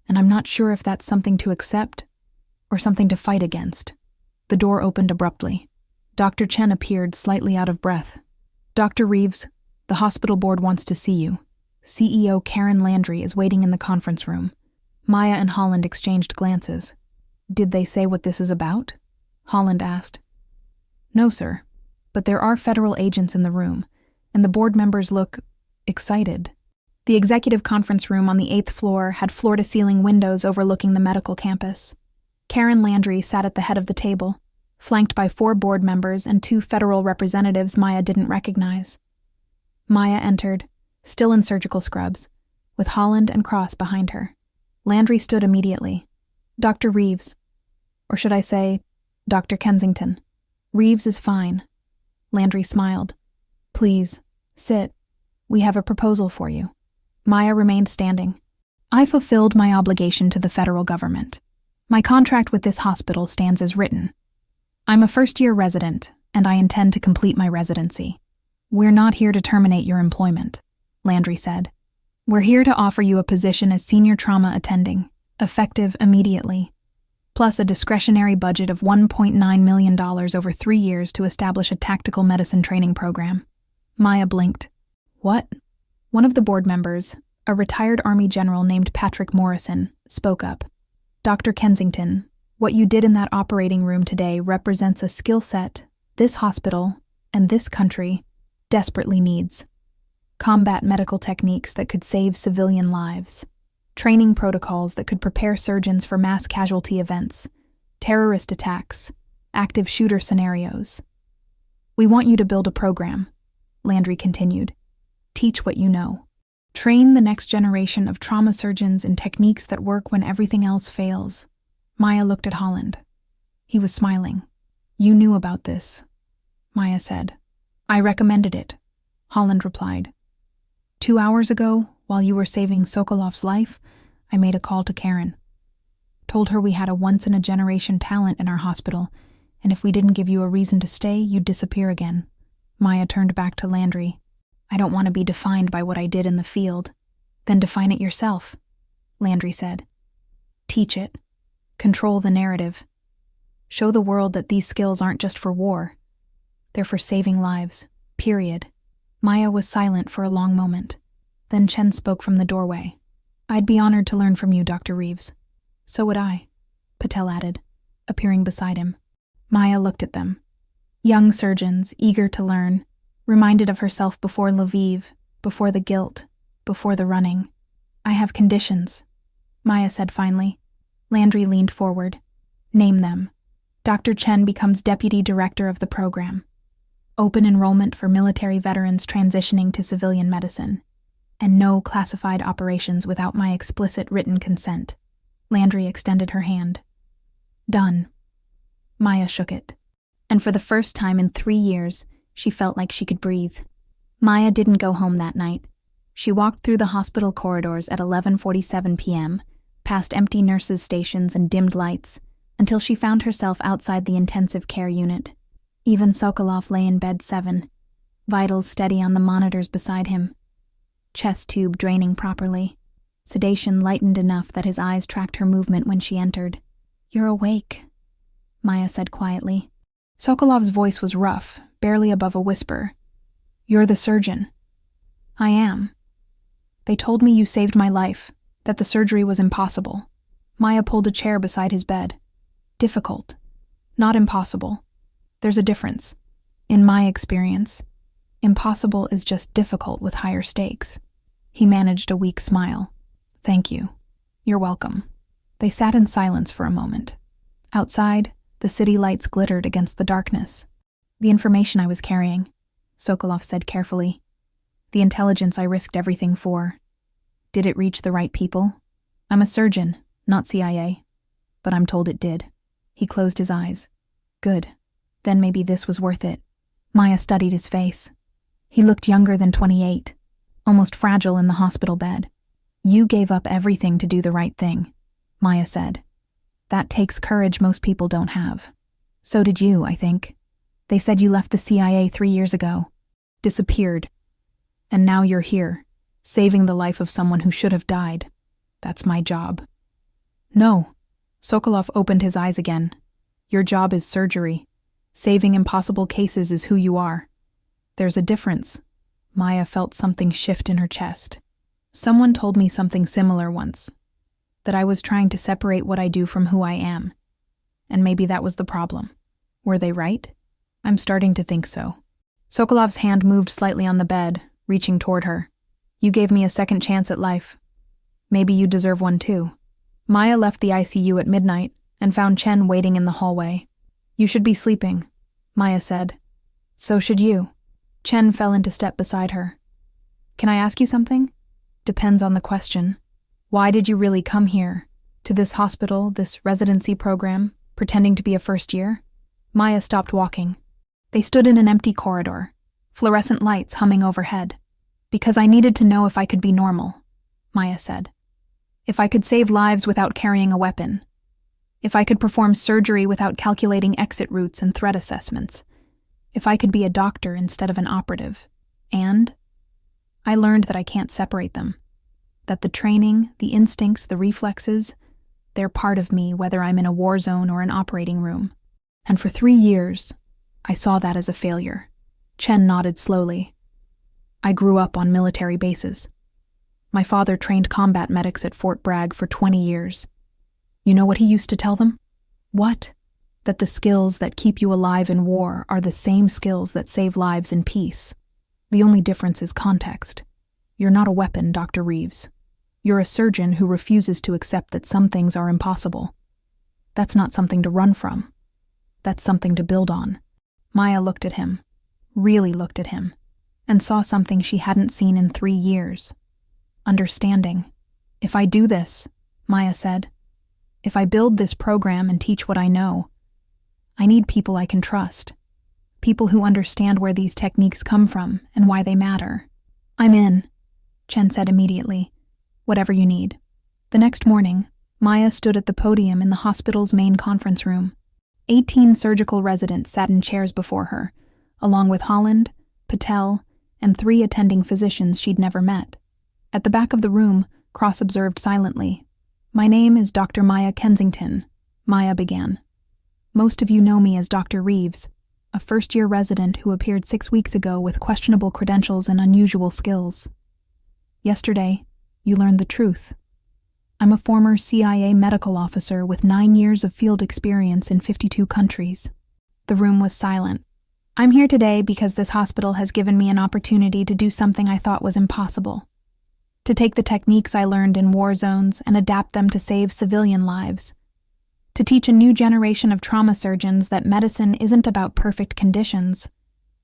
And I'm not sure if that's something to accept or something to fight against. The door opened abruptly. Dr. Chen appeared, slightly out of breath. Dr. Reeves, the hospital board wants to see you. CEO Karen Landry is waiting in the conference room. Maya and Holland exchanged glances. Did they say what this is about? Holland asked. No, sir. But there are federal agents in the room, and the board members look excited. The executive conference room on the 8th floor had floor-to-ceiling windows overlooking the medical campus. Karen Landry sat at the head of the table, flanked by 4 board members and 2 federal representatives Maya didn't recognize. Maya entered, still in surgical scrubs, with Holland and Cross behind her. Landry stood immediately. Dr. Reeves, or should I say, Dr. Kensington. Reeves is fine. Landry smiled. Please, sit. We have a proposal for you. Maya remained standing. I fulfilled my obligation to the federal government. My contract with this hospital stands as written. I'm a first-year resident, and I intend to complete my residency. We're not here to terminate your employment, Landry said. We're here to offer you a position as senior trauma attending, effective immediately, plus a discretionary budget of $1.9 million over 3 years to establish a tactical medicine training program. Maya blinked. What? One of the board members, a retired Army general named Patrick Morrison, spoke up. Dr. Kensington, what you did in that operating room today represents a skill set this hospital and this country desperately needs. Combat medical techniques that could save civilian lives. Training protocols that could prepare surgeons for mass casualty events, terrorist attacks, active shooter scenarios. We want you to build a program, Landry continued. Teach what you know. Train the next generation of trauma surgeons in techniques that work when everything else fails. Maya looked at Holland. He was smiling. You knew about this, Maya said. I recommended it, Holland replied. 2 hours ago, while you were saving Sokolov's life, I made a call to Karen. Told her we had a once-in-a-generation talent in our hospital, and if we didn't give you a reason to stay, you'd disappear again. Maya turned back to Landry. I don't want to be defined by what I did in the field. Then define it yourself, Landry said. Teach it. Control the narrative. Show the world that these skills aren't just for war. They're for saving lives, period. Maya was silent for a long moment. Then Chen spoke from the doorway. "I'd be honored to learn from you, Dr. Reeves." "So would I," Patel added, appearing beside him. Maya looked at them. Young surgeons, eager to learn, reminded of herself before Lviv, before the guilt, before the running. "I have conditions," Maya said finally. Landry leaned forward. "Name them." Dr. Chen becomes deputy director of the program. Open enrollment for military veterans transitioning to civilian medicine. And no classified operations without my explicit written consent. Landry extended her hand. "Done." Maya shook it. And for the first time in 3 years, she felt like she could breathe. Maya didn't go home that night. She walked through the hospital corridors at 11:47 p.m., past empty nurses' stations and dimmed lights, until she found herself outside the intensive care unit. Even Sokolov lay in bed 7, vitals steady on the monitors beside him. Chest tube draining properly. Sedation lightened enough that his eyes tracked her movement when she entered. "You're awake," Maya said quietly. Sokolov's voice was rough, barely above a whisper. "You're the surgeon." "I am." "They told me you saved my life, that the surgery was impossible." Maya pulled a chair beside his bed. "Difficult, not impossible. There's a difference. In my experience, impossible is just difficult with higher stakes." He managed a weak smile. "Thank you. You're welcome." They sat in silence for a moment. Outside, the city lights glittered against the darkness. "The information I was carrying," Sokolov said carefully. "The intelligence I risked everything for. Did it reach the right people? I'm a surgeon, not CIA. But I'm told it did." He closed his eyes. "Good. Then maybe this was worth it." Maya studied his face. He looked younger than 28, almost fragile in the hospital bed. "You gave up everything to do the right thing," Maya said. "That takes courage most people don't have. So did you, I think. They said you left the CIA 3 years ago. Disappeared. And now you're here, saving the life of someone who should have died. That's my job." "No." Sokolov opened his eyes again. "Your job is surgery. Saving impossible cases is who you are. There's a difference." Maya felt something shift in her chest. "Someone told me something similar once. That I was trying to separate what I do from who I am. And maybe that was the problem. Were they right? I'm starting to think so." Sokolov's hand moved slightly on the bed, reaching toward her. "You gave me a second chance at life. Maybe you deserve one too." Maya left the ICU at midnight and found Chen waiting in the hallway. "You should be sleeping," Maya said. "So should you." Chen fell into step beside her. "Can I ask you something?" "Depends on the question. Why did you really come here? To this hospital, this residency program, pretending to be a first year?" Maya stopped walking. They stood in an empty corridor, fluorescent lights humming overhead. "Because I needed to know if I could be normal," Maya said. "If I could save lives without carrying a weapon. If I could perform surgery without calculating exit routes and threat assessments. If I could be a doctor instead of an operative. And I learned that I can't separate them. That the training, the instincts, the reflexes, they're part of me whether I'm in a war zone or an operating room. And for 3 years, I saw that as a failure." Chen nodded slowly. "I grew up on military bases. My father trained combat medics at Fort Bragg for 20 years. You know what he used to tell them? What? That the skills that keep you alive in war are the same skills that save lives in peace. The only difference is context. You're not a weapon, Dr. Reeves. You're a surgeon who refuses to accept that some things are impossible. That's not something to run from. That's something to build on." Maya looked at him, really looked at him, and saw something she hadn't seen in 3 years. Understanding. "If I do this," Maya said, "if I build this program and teach what I know, I need people I can trust. People who understand where these techniques come from and why they matter." "I'm in," Chen said immediately. "Whatever you need." The next morning, Maya stood at the podium in the hospital's main conference room. 18 surgical residents sat in chairs before her, along with Holland, Patel, and 3 attending physicians she'd never met. At the back of the room, Cross observed silently. "My name is Dr. Maya Kensington," Maya began. "Most of you know me as Dr. Reeves, a first-year resident who appeared 6 weeks ago with questionable credentials and unusual skills. Yesterday, you learned the truth. I'm a former CIA medical officer with 9 years of field experience in 52 countries. The room was silent. I'm here today because this hospital has given me an opportunity to do something I thought was impossible. To take the techniques I learned in war zones and adapt them to save civilian lives. To teach a new generation of trauma surgeons that medicine isn't about perfect conditions.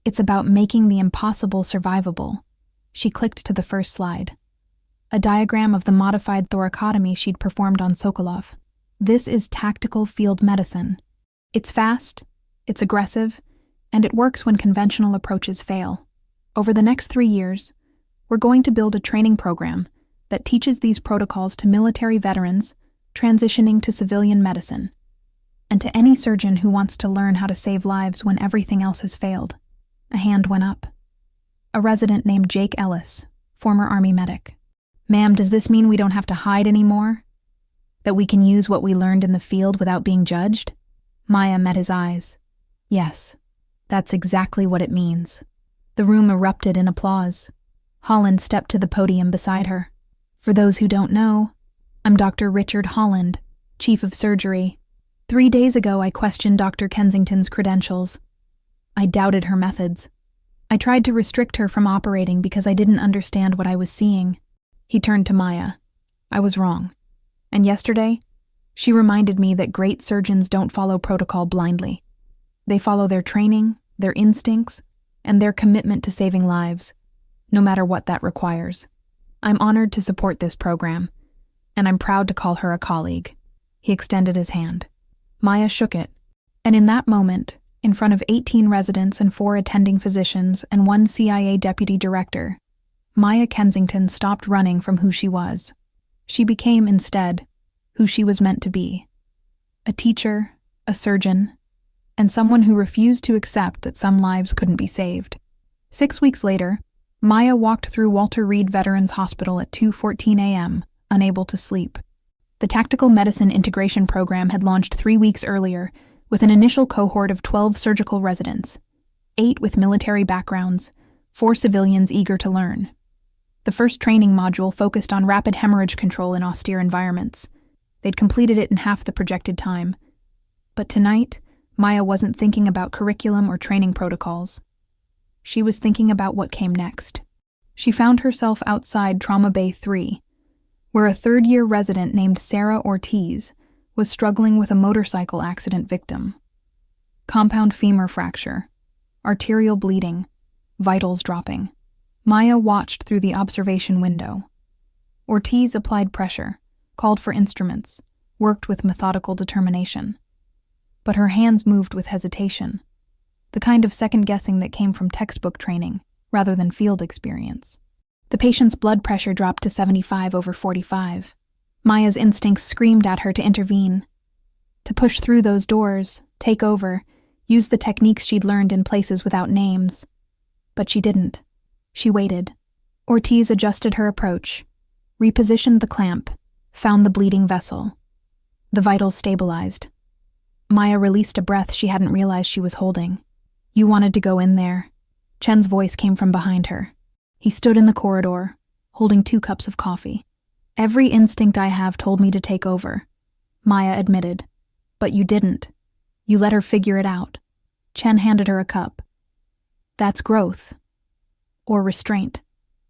It's about making the impossible survivable. She clicked to the first slide. A diagram of the modified thoracotomy she'd performed on Sokolov. This is tactical field medicine. It's fast, it's aggressive, and it works when conventional approaches fail. Over the next 3 years, we're going to build a training program that teaches these protocols to military veterans transitioning to civilian medicine, and to any surgeon who wants to learn how to save lives when everything else has failed. A hand went up. A resident named Jake Ellis, former Army medic. Ma'am, does this mean we don't have to hide anymore? That we can use what we learned in the field without being judged? Maya met his eyes. Yes, that's exactly what it means. The room erupted in applause. Holland stepped to the podium beside her. For those who don't know, I'm Dr. Richard Holland, Chief of Surgery. 3 days ago, I questioned Dr. Kensington's credentials. I doubted her methods. I tried to restrict her from operating because I didn't understand what I was seeing. He turned to Maya. I was wrong. And yesterday, she reminded me that great surgeons don't follow protocol blindly. They follow their training, their instincts, and their commitment to saving lives, no matter what that requires. I'm honored to support this program, and I'm proud to call her a colleague. He extended his hand. Maya shook it, and in that moment, in front of 18 residents and 4 attending physicians and 1 CIA deputy director, Maya Kensington stopped running from who she was. She became, instead, who she was meant to be. A teacher, a surgeon, and someone who refused to accept that some lives couldn't be saved. 6 weeks later, Maya walked through Walter Reed Veterans Hospital at 2:14 a.m., unable to sleep. The Tactical Medicine Integration Program had launched 3 weeks earlier, with an initial cohort of 12 surgical residents, 8 with military backgrounds, 4 civilians eager to learn. The first training module focused on rapid hemorrhage control in austere environments. They'd completed it in half the projected time. But tonight, Maya wasn't thinking about curriculum or training protocols. She was thinking about what came next. She found herself outside Trauma Bay 3, where a third-year resident named Sarah Ortiz was struggling with a motorcycle accident victim. Compound femur fracture, arterial bleeding, vitals dropping. Maya watched through the observation window. Ortiz applied pressure, called for instruments, worked with methodical determination. But her hands moved with hesitation, the kind of second-guessing that came from textbook training rather than field experience. The patient's blood pressure dropped to 75/45. Maya's instincts screamed at her to intervene, to push through those doors, take over, use the techniques she'd learned in places without names. But she didn't. She waited. Ortiz adjusted her approach, repositioned the clamp, found the bleeding vessel. The vitals stabilized. Maya released a breath she hadn't realized she was holding. You wanted to go in there. Chen's voice came from behind her. He stood in the corridor, holding 2 cups of coffee. Every instinct I have told me to take over, Maya admitted. But you didn't. You let her figure it out. Chen handed her a cup. That's growth. Or restraint.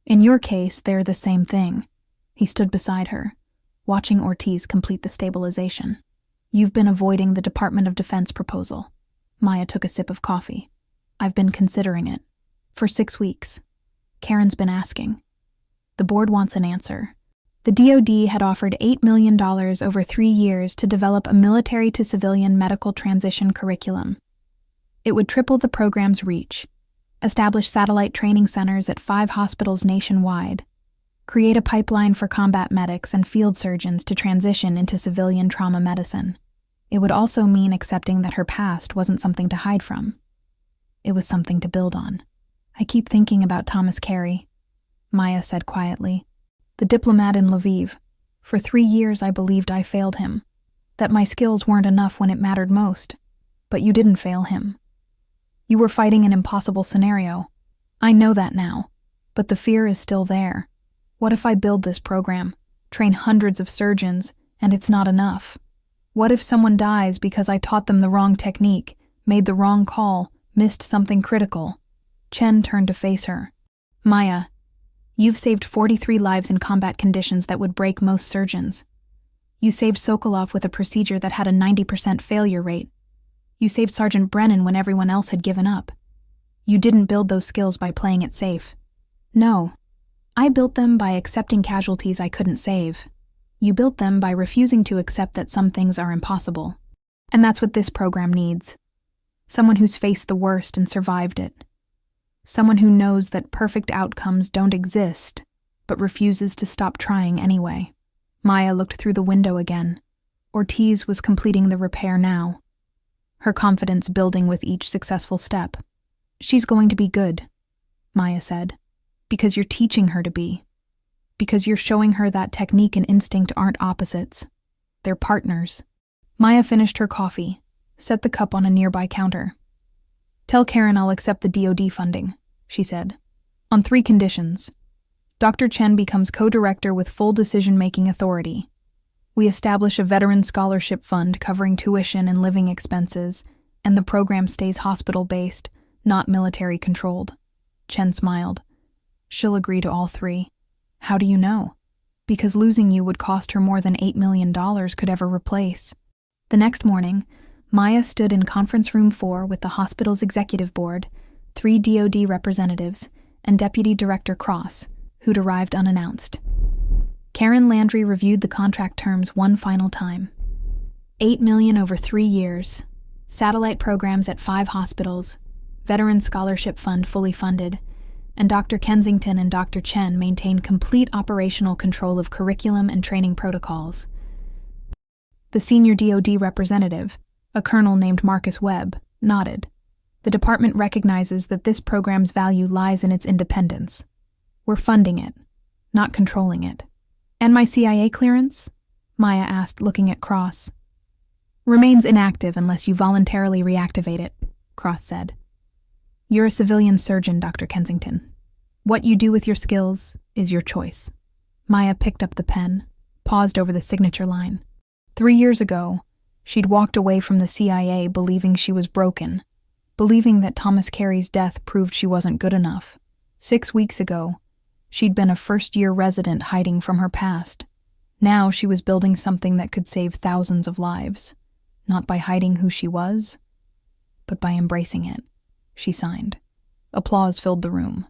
In your case, they're the same thing. He stood beside her, watching Ortiz complete the stabilization. You've been avoiding the Department of Defense proposal. Maya took a sip of coffee. I've been considering it. For 6 weeks. Karen's been asking. The board wants an answer. The DoD had offered $8 million over 3 years to develop a military-to-civilian medical transition curriculum. It would triple the program's reach, establish satellite training centers at 5 hospitals nationwide, create a pipeline for combat medics and field surgeons to transition into civilian trauma medicine. It would also mean accepting that her past wasn't something to hide from. It was something to build on. I keep thinking about Thomas Carey, Maya said quietly. The diplomat in Lviv. For 3 years I believed I failed him, that my skills weren't enough when it mattered most. But you didn't fail him. You were fighting an impossible scenario. I know that now, but the fear is still there. What if I build this program, train hundreds of surgeons, and it's not enough? What if someone dies because I taught them the wrong technique, made the wrong call, missed something critical? Chen turned to face her. Maya, you've saved 43 lives in combat conditions that would break most surgeons. You saved Sokolov with a procedure that had a 90% failure rate. You saved Sergeant Brennan when everyone else had given up. You didn't build those skills by playing it safe. No. I built them by accepting casualties I couldn't save. You built them by refusing to accept that some things are impossible. And that's what this program needs. Someone who's faced the worst and survived it. Someone who knows that perfect outcomes don't exist, but refuses to stop trying anyway. Maya looked through the window again. Ortiz was completing the repair now, her confidence building with each successful step. She's going to be good, Maya said, because you're teaching her to be. Because you're showing her that technique and instinct aren't opposites. They're partners. Maya finished her coffee, set the cup on a nearby counter. Tell Karen I'll accept the DoD funding, she said, on 3 conditions. Dr. Chen becomes co-director with full decision-making authority. We establish a veteran scholarship fund covering tuition and living expenses, and the program stays hospital-based, not military-controlled. Chen smiled. She'll agree to all 3. How do you know? Because losing you would cost her more than $8 million could ever replace. The next morning, Maya stood in Conference Room 4 with the hospital's executive board, 3 DoD representatives, and Deputy Director Cross, who'd arrived unannounced. Karen Landry reviewed the contract terms one final time. $8 million over 3 years, satellite programs at 5 hospitals, veteran scholarship fund fully funded, and Dr. Kensington and Dr. Chen maintained complete operational control of curriculum and training protocols. The senior DoD representative, a colonel named Marcus Webb, nodded. The department recognizes that this program's value lies in its independence. We're funding it, not controlling it. And my CIA clearance? Maya asked, looking at Cross. Remains inactive unless you voluntarily reactivate it, Cross said. You're a civilian surgeon, Dr. Kensington. What you do with your skills is your choice. Maya picked up the pen, paused over the signature line. 3 years ago, she'd walked away from the CIA believing she was broken, believing that Thomas Carey's death proved she wasn't good enough. 6 weeks ago, she'd been a first-year resident hiding from her past. Now she was building something that could save thousands of lives, not by hiding who she was, but by embracing it. She signed. Applause filled the room.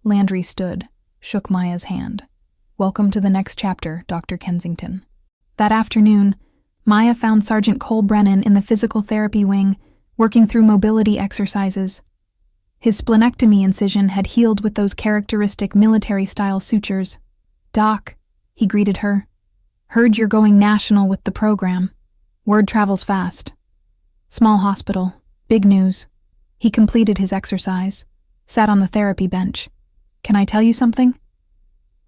Landry stood, shook Maya's hand. Welcome to the next chapter, Dr. Kensington. That afternoon, Maya found Sergeant Cole Brennan in the physical therapy wing, working through mobility exercises. His splenectomy incision had healed with those characteristic military-style sutures. Doc, he greeted her. Heard you're going national with the program. Word travels fast. Small hospital. Big news. He completed his exercise, sat on the therapy bench. Can I tell you something?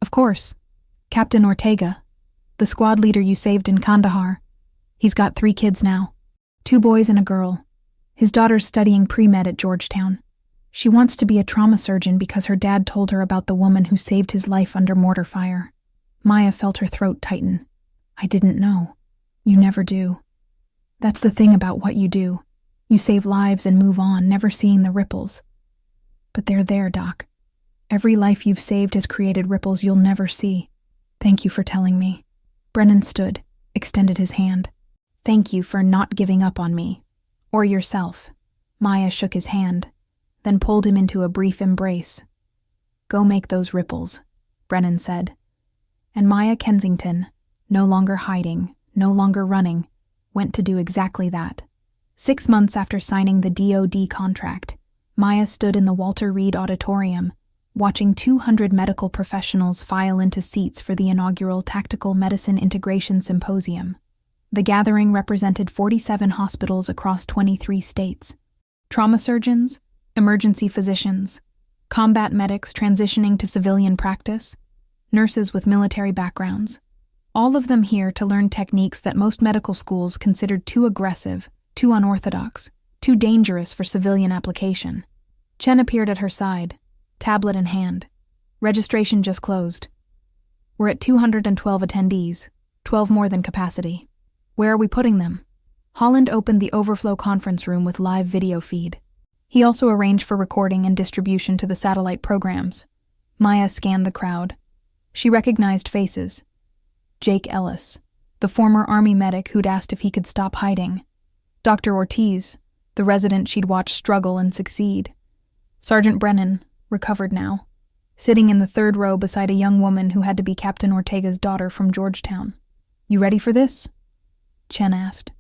Of course. Captain Ortega, the squad leader you saved in Kandahar. He's got 3 kids now. 2 boys and a girl. His daughter's studying pre-med at Georgetown. She wants to be a trauma surgeon because her dad told her about the woman who saved his life under mortar fire. Maya felt her throat tighten. I didn't know. You never do. That's the thing about what you do. You save lives and move on, never seeing the ripples. But they're there, Doc. Every life you've saved has created ripples you'll never see. Thank you for telling me. Brennan stood, extended his hand. Thank you for not giving up on me. Or yourself. Maya shook his hand, then pulled him into a brief embrace. Go make those ripples, Brennan said. And Maya Kensington, no longer hiding, no longer running, went to do exactly that. 6 months after signing the DoD contract, Maya stood in the Walter Reed Auditorium, watching 200 medical professionals file into seats for the inaugural Tactical Medicine Integration Symposium. The gathering represented 47 hospitals across 23 states. Trauma surgeons, emergency physicians, combat medics transitioning to civilian practice, nurses with military backgrounds. All of them here to learn techniques that most medical schools considered too aggressive, too unorthodox, too dangerous for civilian application. Chen appeared at her side, tablet in hand. Registration just closed. We're at 212 attendees, 12 more than capacity. Where are we putting them? Holland opened the overflow conference room with live video feed. He also arranged for recording and distribution to the satellite programs. Maya scanned the crowd. She recognized faces. Jake Ellis, the former Army medic who'd asked if he could stop hiding. Dr. Ortiz, the resident she'd watched struggle and succeed. Sergeant Brennan, recovered now, sitting in the third row beside a young woman who had to be Captain Ortega's daughter from Georgetown. You ready for this? Chen asked.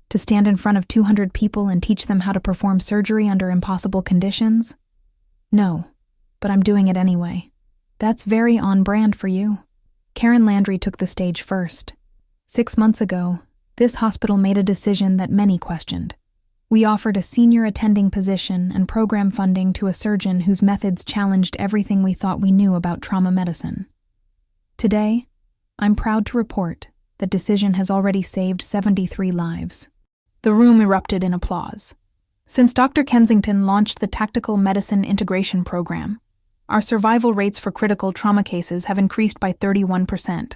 To stand in front of 200 people and teach them how to perform surgery under impossible conditions? No, but I'm doing it anyway. That's very on brand for you. Karen Landry took the stage first. 6 months ago, this hospital made a decision that many questioned. We offered a senior attending position and program funding to a surgeon whose methods challenged everything we thought we knew about trauma medicine. Today, I'm proud to report that decision has already saved 73 lives. The room erupted in applause. Since Dr. Kensington launched the Tactical Medicine Integration Program, our survival rates for critical trauma cases have increased by 31%.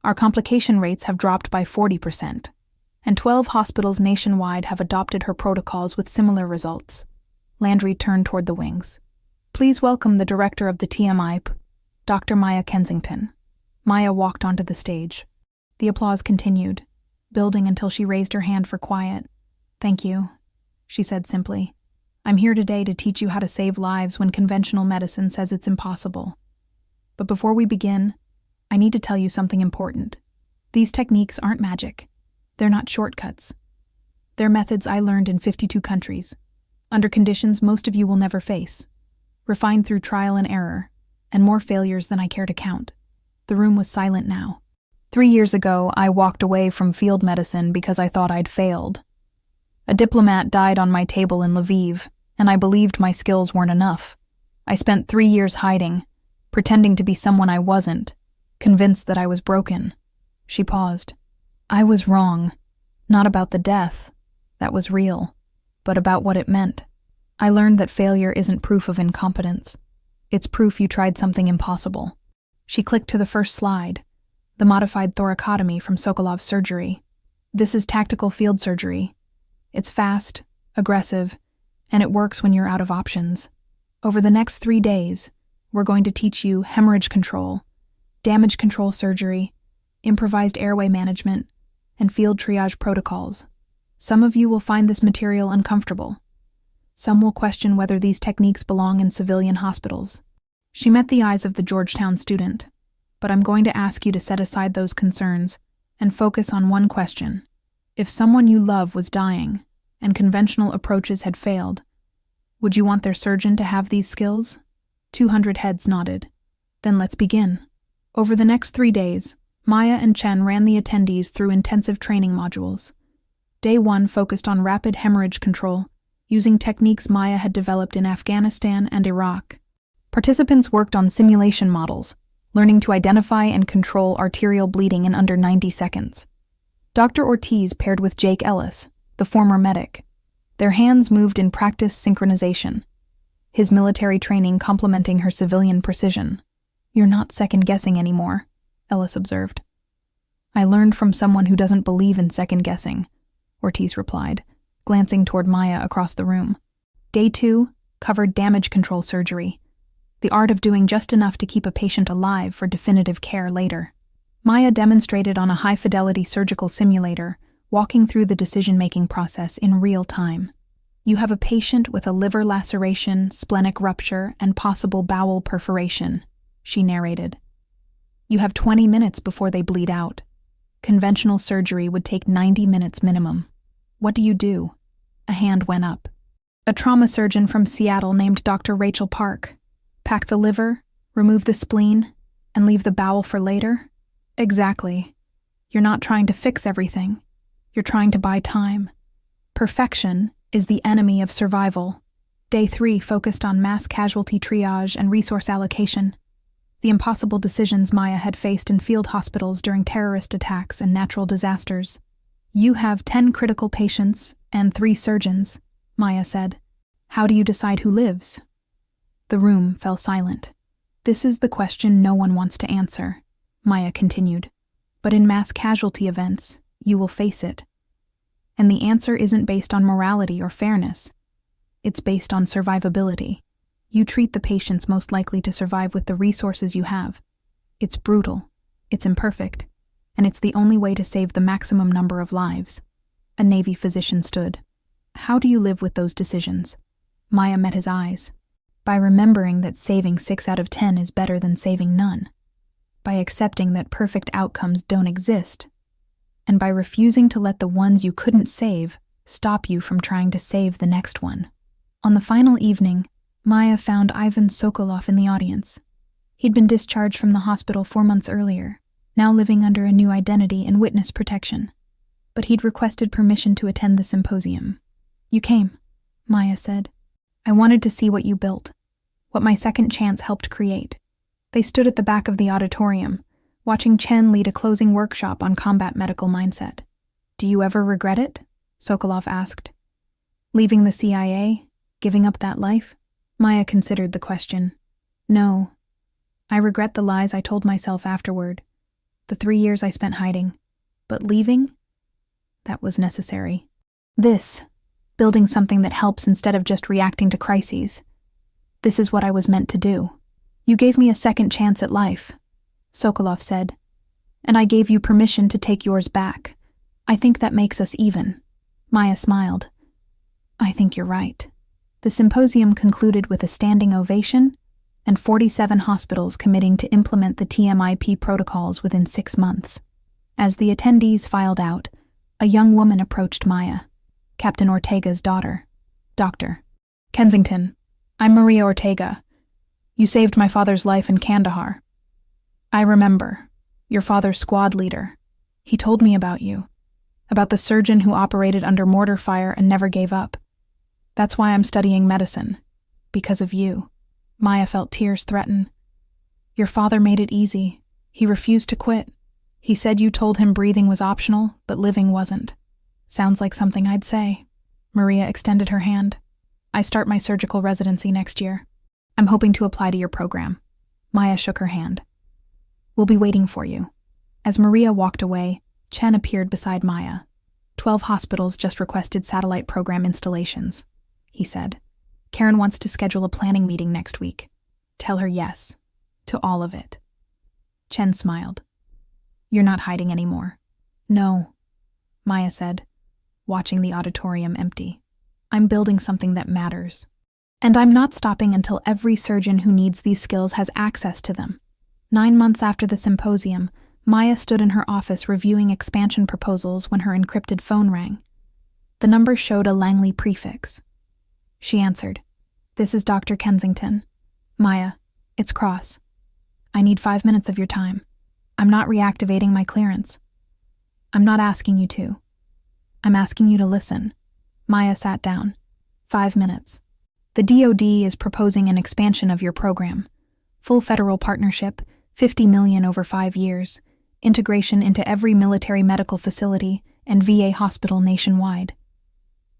Our complication rates have dropped by 40%, and 12 hospitals nationwide have adopted her protocols with similar results. Landry turned toward the wings. Please welcome the director of the TMI, Dr. Maya Kensington. Maya walked onto the stage. The applause continued, building until she raised her hand for quiet. Thank you, she said simply. I'm here today to teach you how to save lives when conventional medicine says it's impossible. But before we begin, I need to tell you something important. These techniques aren't magic. They're not shortcuts. They're methods I learned in 52 countries, under conditions most of you will never face, refined through trial and error, and more failures than I care to count. The room was silent now. 3 years ago, I walked away from field medicine because I thought I'd failed. A diplomat died on my table in Lviv, and I believed my skills weren't enough. I spent 3 years hiding, pretending to be someone I wasn't, convinced that I was broken. She paused. I was wrong. Not about the death. That was real. But about what it meant. I learned that failure isn't proof of incompetence. It's proof you tried something impossible. She clicked to the first slide, the modified thoracotomy from Sokolov's surgery. This is tactical field surgery. It's fast, aggressive, and it works when you're out of options. Over the next 3 days, we're going to teach you hemorrhage control, damage control surgery, improvised airway management, and field triage protocols. Some of you will find this material uncomfortable. Some will question whether these techniques belong in civilian hospitals. She met the eyes of the Georgetown student, but I'm going to ask you to set aside those concerns and focus on one question. If someone you love was dying and conventional approaches had failed, would you want their surgeon to have these skills? 200 heads nodded. Then let's begin. Over the next 3 days, Maya and Chen ran the attendees through intensive training modules. Day 1 focused on rapid hemorrhage control, using techniques Maya had developed in Afghanistan and Iraq. Participants worked on simulation models, learning to identify and control arterial bleeding in under 90 seconds. Dr. Ortiz paired with Jake Ellis, the former medic. Their hands moved in practice synchronization, his military training complementing her civilian precision. You're not second-guessing anymore, Ellis observed. I learned from someone who doesn't believe in second-guessing, Ortiz replied, glancing toward Maya across the room. Day 2 covered damage control surgery, the art of doing just enough to keep a patient alive for definitive care later. Maya demonstrated on a high-fidelity surgical simulator, walking through the decision-making process in real time. You have a patient with a liver laceration, splenic rupture, and possible bowel perforation, she narrated. You have 20 minutes before they bleed out. Conventional surgery would take 90 minutes minimum. What do you do? A hand went up. A trauma surgeon from Seattle named Dr. Rachel Park. Pack the liver, remove the spleen, and leave the bowel for later? Exactly. You're not trying to fix everything. You're trying to buy time. Perfection is the enemy of survival. Day 3 focused on mass casualty triage and resource allocation, the impossible decisions Maya had faced in field hospitals during terrorist attacks and natural disasters. You have 10 critical patients and 3 surgeons, Maya said. How do you decide who lives? The room fell silent. This is the question no one wants to answer. Maya continued. But in mass casualty events, you will face it. And the answer isn't based on morality or fairness. It's based on survivability. You treat the patients most likely to survive with the resources you have. It's brutal, it's imperfect, and it's the only way to save the maximum number of lives. A Navy physician stood. How do you live with those decisions? Maya met his eyes. By remembering that saving 6 out of 10 is better than saving none. By accepting that perfect outcomes don't exist. And by refusing to let the ones you couldn't save stop you from trying to save the next one. On the final evening, Maya found Ivan Sokolov in the audience. He'd been discharged from the hospital 4 months earlier, now living under a new identity and witness protection. But he'd requested permission to attend the symposium. You came, Maya said. I wanted to see what you built, what my second chance helped create. They stood at the back of the auditorium, watching Chen lead a closing workshop on combat medical mindset. Do you ever regret it? Sokolov asked. Leaving the CIA? Giving up that life? Maya considered the question. No. I regret the lies I told myself afterward, the 3 years I spent hiding. But leaving? That was necessary. Building something that helps instead of just reacting to crises. This is what I was meant to do. You gave me a second chance at life, Sokolov said, and I gave you permission to take yours back. I think that makes us even. Maya smiled. I think you're right. The symposium concluded with a standing ovation and 47 hospitals committing to implement the TMIP protocols within 6 months. As the attendees filed out, a young woman approached Maya, Captain Ortega's daughter. Dr. Kensington, I'm Maria Ortega. You saved my father's life in Kandahar. I remember. Your father's squad leader. He told me about you. About the surgeon who operated under mortar fire and never gave up. That's why I'm studying medicine. Because of you. Maya felt tears threaten. Your father made it easy. He refused to quit. He said you told him breathing was optional, but living wasn't. Sounds like something I'd say. Maria extended her hand. I start my surgical residency next year. I'm hoping to apply to your program. Maya shook her hand. We'll be waiting for you. As Maria walked away, Chen appeared beside Maya. 12 hospitals just requested satellite program installations, he said. Karen wants to schedule a planning meeting next week. Tell her yes. To all of it. Chen smiled. You're not hiding anymore. No, Maya said, watching the auditorium empty. I'm building something that matters. And I'm not stopping until every surgeon who needs these skills has access to them. 9 months after the symposium, Maya stood in her office reviewing expansion proposals when her encrypted phone rang. The number showed a Langley prefix. She answered. This is Dr. Kensington. Maya, it's Cross. I need 5 minutes of your time. I'm not reactivating my clearance. I'm not asking you to. I'm asking you to listen. Maya sat down. 5 minutes. The DoD is proposing an expansion of your program. Full federal partnership, $50 million over 5 years, integration into every military medical facility and VA hospital nationwide.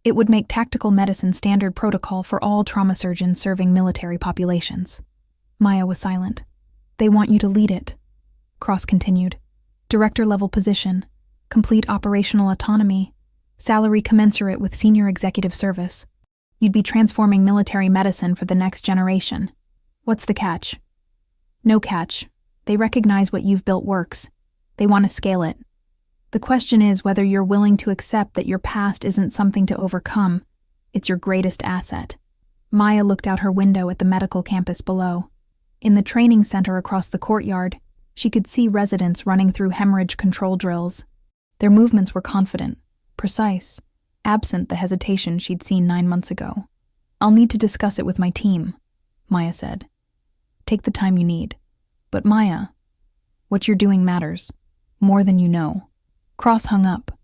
It would make tactical medicine standard protocol for all trauma surgeons serving military populations. Maya was silent. They want you to lead it. Cross continued. Director-level position, complete operational autonomy, salary commensurate with senior executive service. You'd be transforming military medicine for the next generation. What's the catch? No catch. They recognize what you've built works. They want to scale it. The question is whether you're willing to accept that your past isn't something to overcome. It's your greatest asset. Maya looked out her window at the medical campus below. In the training center across the courtyard, she could see residents running through hemorrhage control drills. Their movements were confident, precise, absent the hesitation she'd seen 9 months ago. I'll need to discuss it with my team, Maya said. Take the time you need. But Maya, what you're doing matters, more than you know. Cross hung up.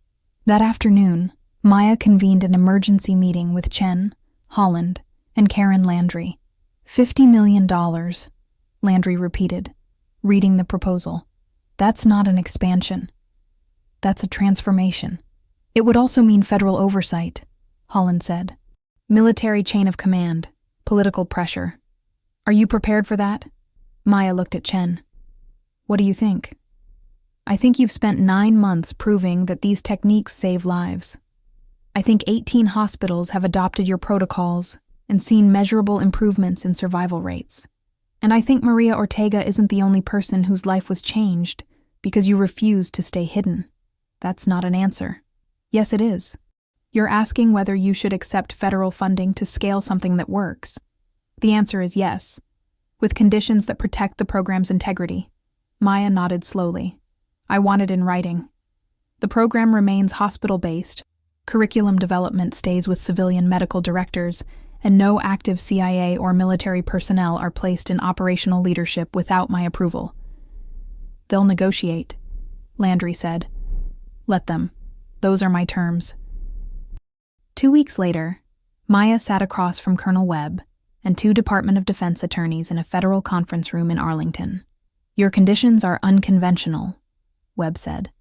That afternoon, Maya convened an emergency meeting with Chen, Holland, and Karen Landry. $50 million, Landry repeated, reading the proposal. That's not an expansion. That's a transformation. It would also mean federal oversight, Holland said. Military chain of command, political pressure. Are you prepared for that? Maya looked at Chen. What do you think? I think you've spent 9 months proving that these techniques save lives. I think 18 hospitals have adopted your protocols and seen measurable improvements in survival rates. And I think Maria Ortega isn't the only person whose life was changed because you refused to stay hidden. That's not an answer. Yes, it is. You're asking whether you should accept federal funding to scale something that works. The answer is yes, with conditions that protect the program's integrity. Maya nodded slowly. I want it in writing. The program remains hospital-based, curriculum development stays with civilian medical directors, and no active CIA or military personnel are placed in operational leadership without my approval. They'll negotiate, Landry said. Let them. Those are my terms. 2 weeks later, Maya sat across from Colonel Webb and 2 Department of Defense attorneys in a federal conference room in Arlington. Your conditions are unconventional, Webb said.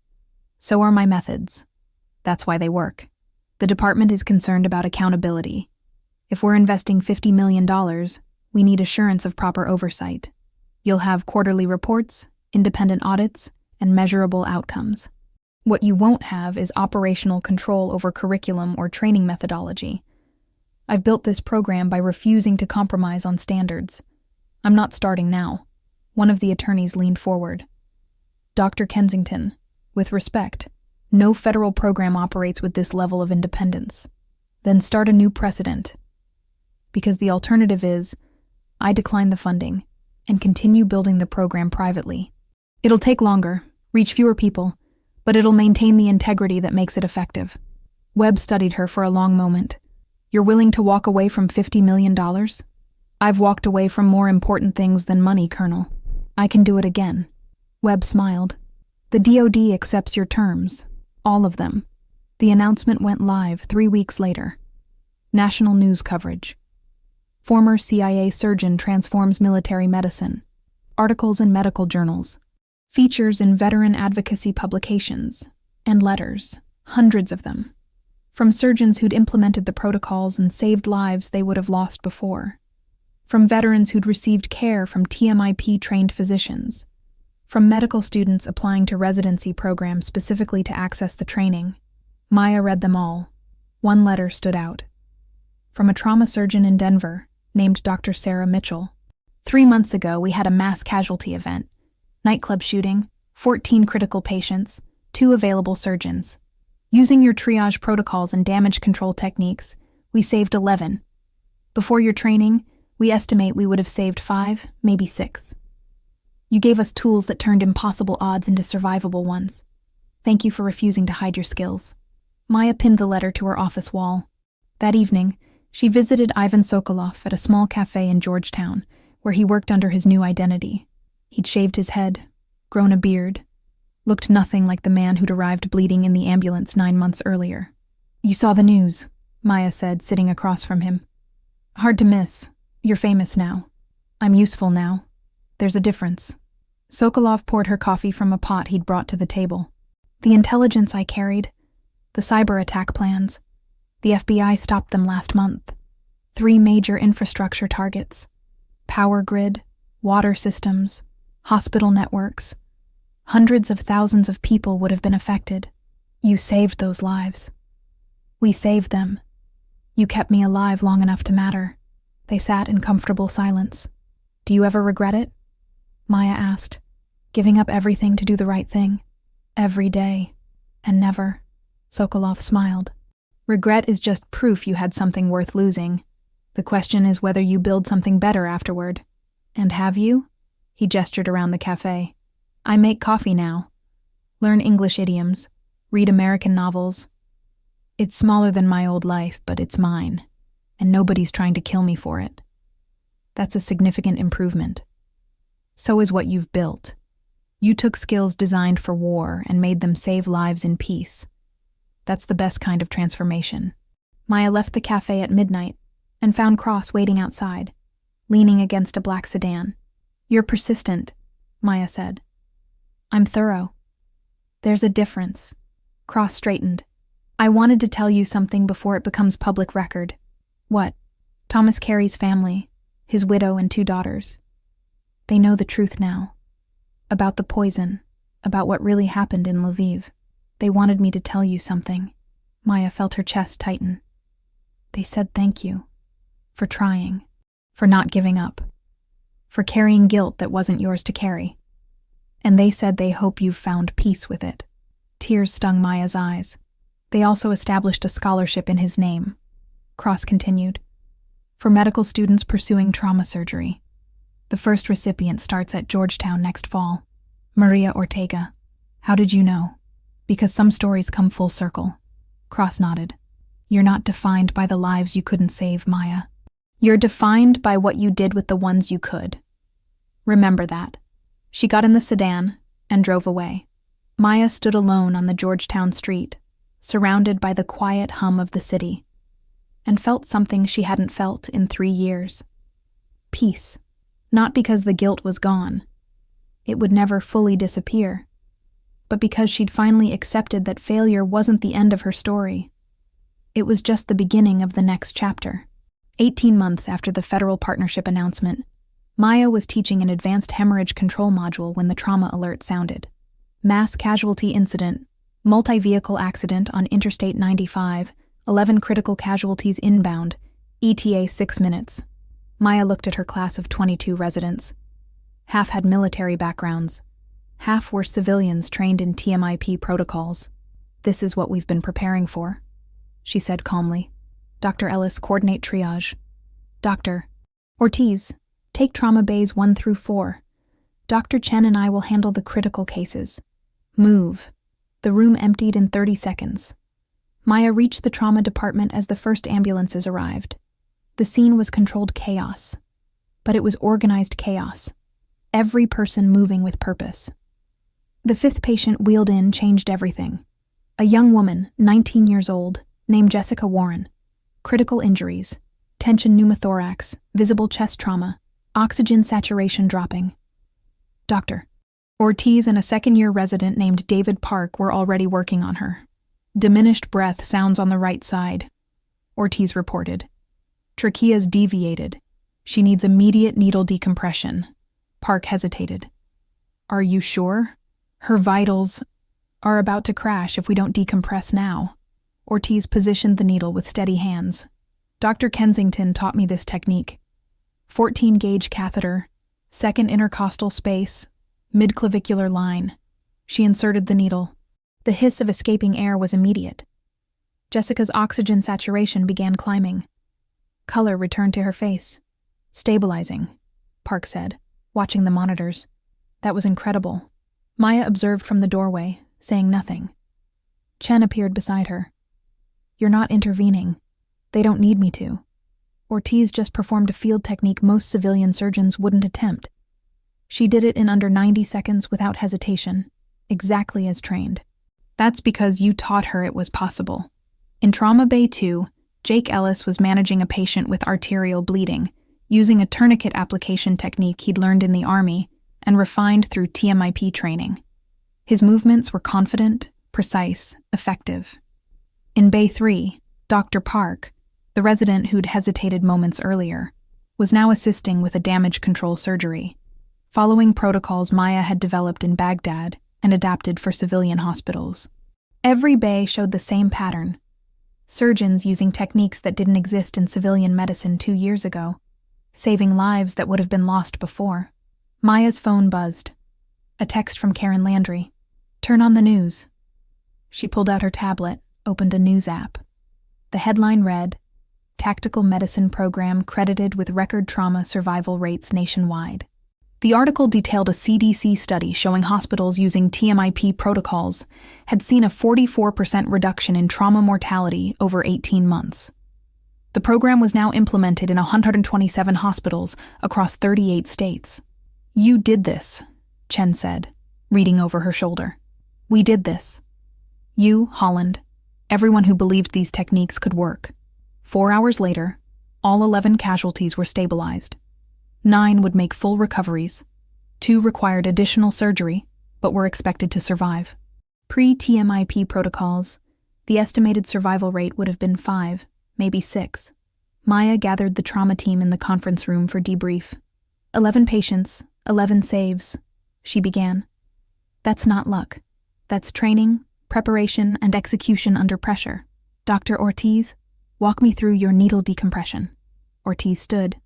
So are my methods. That's why they work. The department is concerned about accountability. If we're investing $50 million, we need assurance of proper oversight. You'll have quarterly reports, independent audits, and measurable outcomes. What you won't have is operational control over curriculum or training methodology. I've built this program by refusing to compromise on standards. I'm not starting now. One of the attorneys leaned forward. Dr. Kensington, with respect, no federal program operates with this level of independence. Then start a new precedent. Because the alternative is, I decline the funding and continue building the program privately. It'll take longer, reach fewer people, but it'll maintain the integrity that makes it effective. Webb studied her for a long moment. You're willing to walk away from $50 million? I've walked away from more important things than money, Colonel. I can do it again. Webb smiled. The DoD accepts your terms. All of them. The announcement went live 3 weeks later. National news coverage. Former CIA surgeon transforms military medicine. Articles in medical journals. Features in veteran advocacy publications. And letters. Hundreds of them. From surgeons who'd implemented the protocols and saved lives they would have lost before. From veterans who'd received care from TMIP-trained physicians. From medical students applying to residency programs specifically to access the training. Maya read them all. One letter stood out. From a trauma surgeon in Denver, named Dr. Sarah Mitchell. 3 months ago, we had a mass casualty event. Nightclub shooting, 14 critical patients, 2 available surgeons. Using your triage protocols and damage control techniques, we saved 11. Before your training, we estimate we would have saved 5, maybe 6. You gave us tools that turned impossible odds into survivable ones. Thank you for refusing to hide your skills. Maya pinned the letter to her office wall. That evening, she visited Ivan Sokolov at a small cafe in Georgetown, where he worked under his new identity. He'd shaved his head, grown a beard, looked nothing like the man who'd arrived bleeding in the ambulance 9 months earlier. You saw the news, Maya said, sitting across from him. Hard to miss. You're famous now. I'm useful now. There's a difference. Sokolov poured her coffee from a pot he'd brought to the table. The intelligence I carried, the cyber attack plans. The FBI stopped them last month. 3 major infrastructure targets. Power grid, water systems, hospital networks. Hundreds of thousands of people would have been affected. You saved those lives. We saved them. You kept me alive long enough to matter. They sat in comfortable silence. Do you ever regret it? Maya asked, giving up everything to do the right thing. Every day. And never. Sokolov smiled. Regret is just proof you had something worth losing. The question is whether you build something better afterward. And have you? He gestured around the cafe. I make coffee now. Learn English idioms. Read American novels. It's smaller than my old life, but it's mine. And nobody's trying to kill me for it. That's a significant improvement. So is what you've built. You took skills designed for war and made them save lives in peace. That's the best kind of transformation. Maya left the cafe at midnight and found Cross waiting outside, leaning against a black sedan. You're persistent, Maya said. I'm thorough. There's a difference. Cross straightened. I wanted to tell you something before it becomes public record. What? Thomas Carey's family, his widow and 2 daughters. They know the truth now. About the poison, about what really happened in Lviv. They wanted me to tell you something. Maya felt her chest tighten. They said thank you. For trying. For not giving up. For carrying guilt that wasn't yours to carry. And they said they hope you've found peace with it. Tears stung Maya's eyes. They also established a scholarship in his name. Cross continued. For medical students pursuing trauma surgery. The first recipient starts at Georgetown next fall. Maria Ortega. How did you know? Because some stories come full circle. Cross nodded. You're not defined by the lives you couldn't save, Maya. You're defined by what you did with the ones you could. Remember that. She got in the sedan and drove away. Maya stood alone on the Georgetown street, surrounded by the quiet hum of the city, and felt something she hadn't felt in 3 years. Peace. Not because the guilt was gone. It would never fully disappear. But because she'd finally accepted that failure wasn't the end of her story. It was just the beginning of the next chapter. 18 months after the federal partnership announcement, Maya was teaching an advanced hemorrhage control module when the trauma alert sounded. Mass casualty incident, multi-vehicle accident on Interstate 95, 11 critical casualties inbound, ETA 6 minutes. Maya looked at her class of 22 residents. Half had military backgrounds. Half were civilians trained in TMIP protocols. This is what we've been preparing for, she said calmly. Dr. Ellis, coordinate triage. Dr. Ortiz, take trauma bays 1 through 4. Dr. Chen and I will handle the critical cases. Move. The room emptied in 30 seconds. Maya reached the trauma department as the first ambulances arrived. The scene was controlled chaos, but it was organized chaos. Every person moving with purpose. The 5th patient wheeled in changed everything. A young woman, 19 years old, named Jessica Warren. Critical injuries, tension pneumothorax, visible chest trauma, oxygen saturation dropping. Dr. Ortiz and a second-year resident named David Park were already working on her. Diminished breath sounds on the right side, Ortiz reported. Trachea's deviated. She needs immediate needle decompression. Park hesitated. Are you sure? Her vitals are about to crash if we don't decompress now. Ortiz positioned the needle with steady hands. Dr. Kensington taught me this technique. 14-gauge catheter, second intercostal space, midclavicular line. She inserted the needle. The hiss of escaping air was immediate. Jessica's oxygen saturation began climbing. Color returned to her face. Stabilizing, Park said, watching the monitors. That was incredible. Maya observed from the doorway, saying nothing. Chen appeared beside her. You're not intervening. They don't need me to. Ortiz just performed a field technique most civilian surgeons wouldn't attempt. She did it in under 90 seconds without hesitation, exactly as trained. That's because you taught her it was possible. In Trauma Bay 2, Jake Ellis was managing a patient with arterial bleeding, using a tourniquet application technique he'd learned in the Army and refined through TMIP training. His movements were confident, precise, effective. In Bay 3, Dr. Park, the resident who'd hesitated moments earlier, was now assisting with a damage control surgery, following protocols Maya had developed in Baghdad and adapted for civilian hospitals. Every bay showed the same pattern. Surgeons using techniques that didn't exist in civilian medicine 2 years ago, saving lives that would have been lost before. Maya's phone buzzed. A text from Karen Landry. Turn on the news. She pulled out her tablet, opened a news app. The headline read, Tactical Medicine Program credited with record trauma survival rates nationwide. The article detailed a CDC study showing hospitals using TMIP protocols had seen a 44% reduction in trauma mortality over 18 months. The program was now implemented in 127 hospitals across 38 states. You did this, Chen said, reading over her shoulder. We did this. You, Holland, everyone who believed these techniques could work. 4 hours later, all 11 casualties were stabilized. 9 would make full recoveries. 2 required additional surgery, but were expected to survive. Pre-TMIP protocols, the estimated survival rate would have been 5, maybe 6. Maya gathered the trauma team in the conference room for debrief. 11 patients, 11 saves, she began. That's not luck. That's training, preparation, and execution under pressure. Dr. Ortiz, walk me through your needle decompression. Ortiz stood.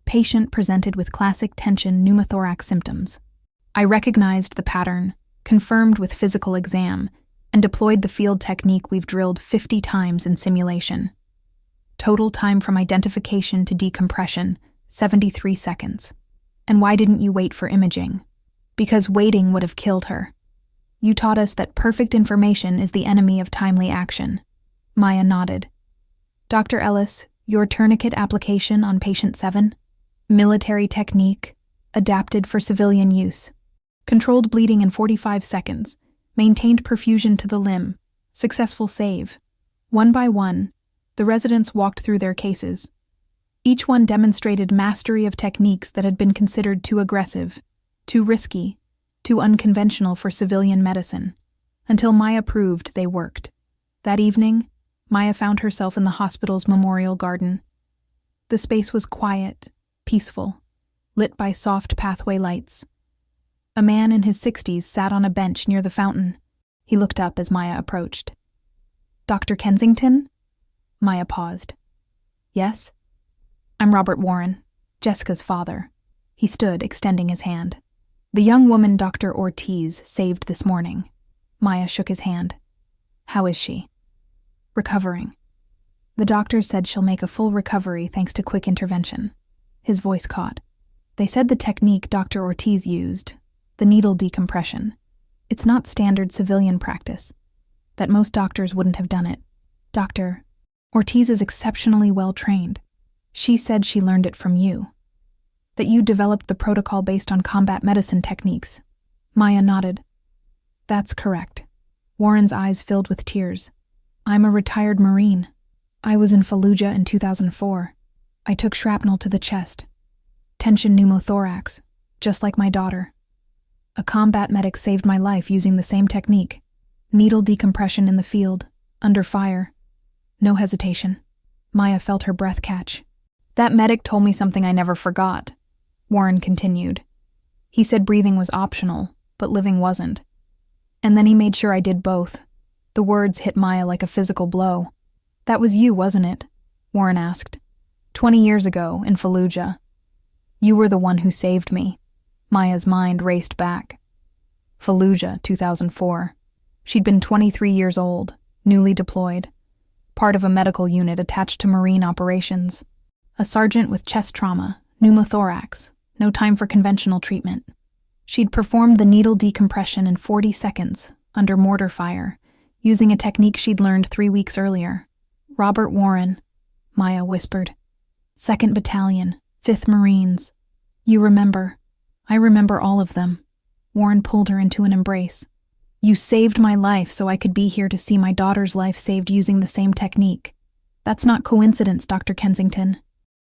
Patient presented with classic tension pneumothorax symptoms. I recognized the pattern, confirmed with physical exam, and deployed the field technique we've drilled 50 times in simulation. Total time from identification to decompression, 73 seconds. And why didn't you wait for imaging? Because waiting would have killed her. You taught us that perfect information is the enemy of timely action. Maya nodded. Dr. Ellis, your tourniquet application on patient 7? Military technique, adapted for civilian use. Controlled bleeding in 45 seconds. Maintained perfusion to the limb. Successful save. One by one, the residents walked through their cases. Each one demonstrated mastery of techniques that had been considered too aggressive, too risky, too unconventional for civilian medicine, until Maya proved they worked. That evening, Maya found herself in the hospital's memorial garden. The space was quiet, peaceful, lit by soft pathway lights. A man in his 60s sat on a bench near the fountain. He looked up as Maya approached. Dr. Kensington? Maya paused. Yes? I'm Robert Warren, Jessica's father. He stood, extending his hand. The young woman Dr. Ortiz saved this morning. Maya shook his hand. How is she? Recovering. The doctor said she'll make a full recovery thanks to quick intervention. His voice caught. They said the technique Dr. Ortiz used, the needle decompression, it's not standard civilian practice, that most doctors wouldn't have done it. Dr. Ortiz is exceptionally well trained. She said she learned it from you. That you developed the protocol based on combat medicine techniques. Maya nodded. That's correct. Warren's eyes filled with tears. I'm a retired Marine. I was in Fallujah in 2004. I took shrapnel to the chest. Tension pneumothorax, just like my daughter. A combat medic saved my life using the same technique. Needle decompression in the field, under fire. No hesitation. Maya felt her breath catch. That medic told me something I never forgot, Warren continued. He said breathing was optional, but living wasn't. And then he made sure I did both. The words hit Maya like a physical blow. That was you, wasn't it? Warren asked. 20 years ago, in Fallujah. You were the one who saved me. Maya's mind raced back. Fallujah, 2004. She'd been 23 years old, newly deployed, part of a medical unit attached to Marine operations. A sergeant with chest trauma, pneumothorax, no time for conventional treatment. She'd performed the needle decompression in 40 seconds, under mortar fire, using a technique she'd learned 3 weeks earlier. Robert Warren, Maya whispered. 2nd Battalion, 5th Marines. You remember. I remember all of them. Warren pulled her into an embrace. You saved my life so I could be here to see my daughter's life saved using the same technique. That's not coincidence, Dr. Kensington.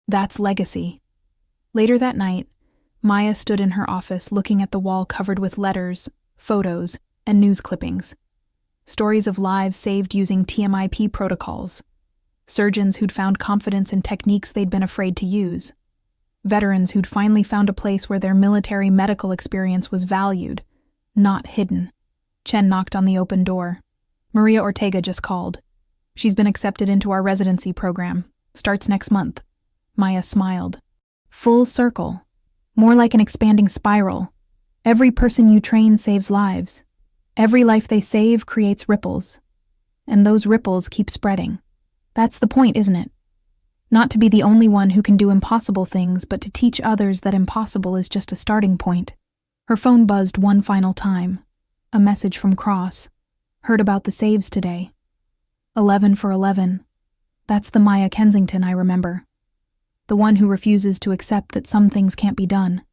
That's legacy. Later that night, Maya stood in her office looking at the wall covered with letters, photos, and news clippings. Stories of lives saved using TMIP protocols. Surgeons who'd found confidence in techniques they'd been afraid to use. Veterans who'd finally found a place where their military medical experience was valued, not hidden. Chen knocked on the open door. Maria Ortega just called. She's been accepted into our residency program. Starts next month. Maya smiled. Full circle. More like an expanding spiral. Every person you train saves lives. Every life they save creates ripples. And those ripples keep spreading. That's the point, isn't it? Not to be the only one who can do impossible things, but to teach others that impossible is just a starting point. Her phone buzzed one final time. A message from Cross. Heard about the saves today. 11 for 11. That's the Maya Kensington I remember. The one who refuses to accept that some things can't be done.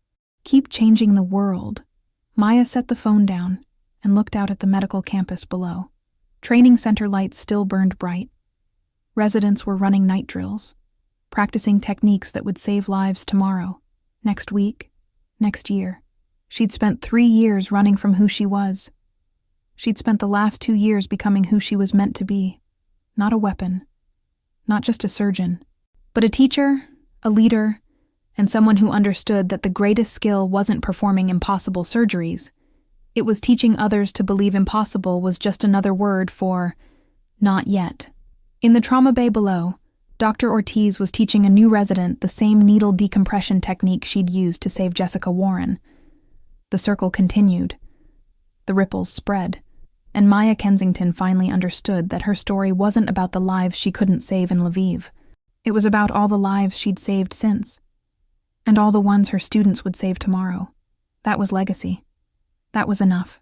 Keep changing the world. Maya set the phone down and looked out at the medical campus below. Training center lights still burned bright. Residents were running night drills, practicing techniques that would save lives tomorrow, next week, next year. She'd spent 3 years running from who she was. She'd spent the last 2 years becoming who she was meant to be. Not a weapon, not just a surgeon, but a teacher, a leader, and someone who understood that the greatest skill wasn't performing impossible surgeries. It was teaching others to believe impossible was just another word for not yet. In the trauma bay below, Dr. Ortiz was teaching a new resident the same needle decompression technique she'd used to save Jessica Warren. The circle continued. The ripples spread, and Maya Kensington finally understood that her story wasn't about the lives she couldn't save in Lviv. It was about all the lives she'd saved since, and all the ones her students would save tomorrow. That was legacy. That was enough.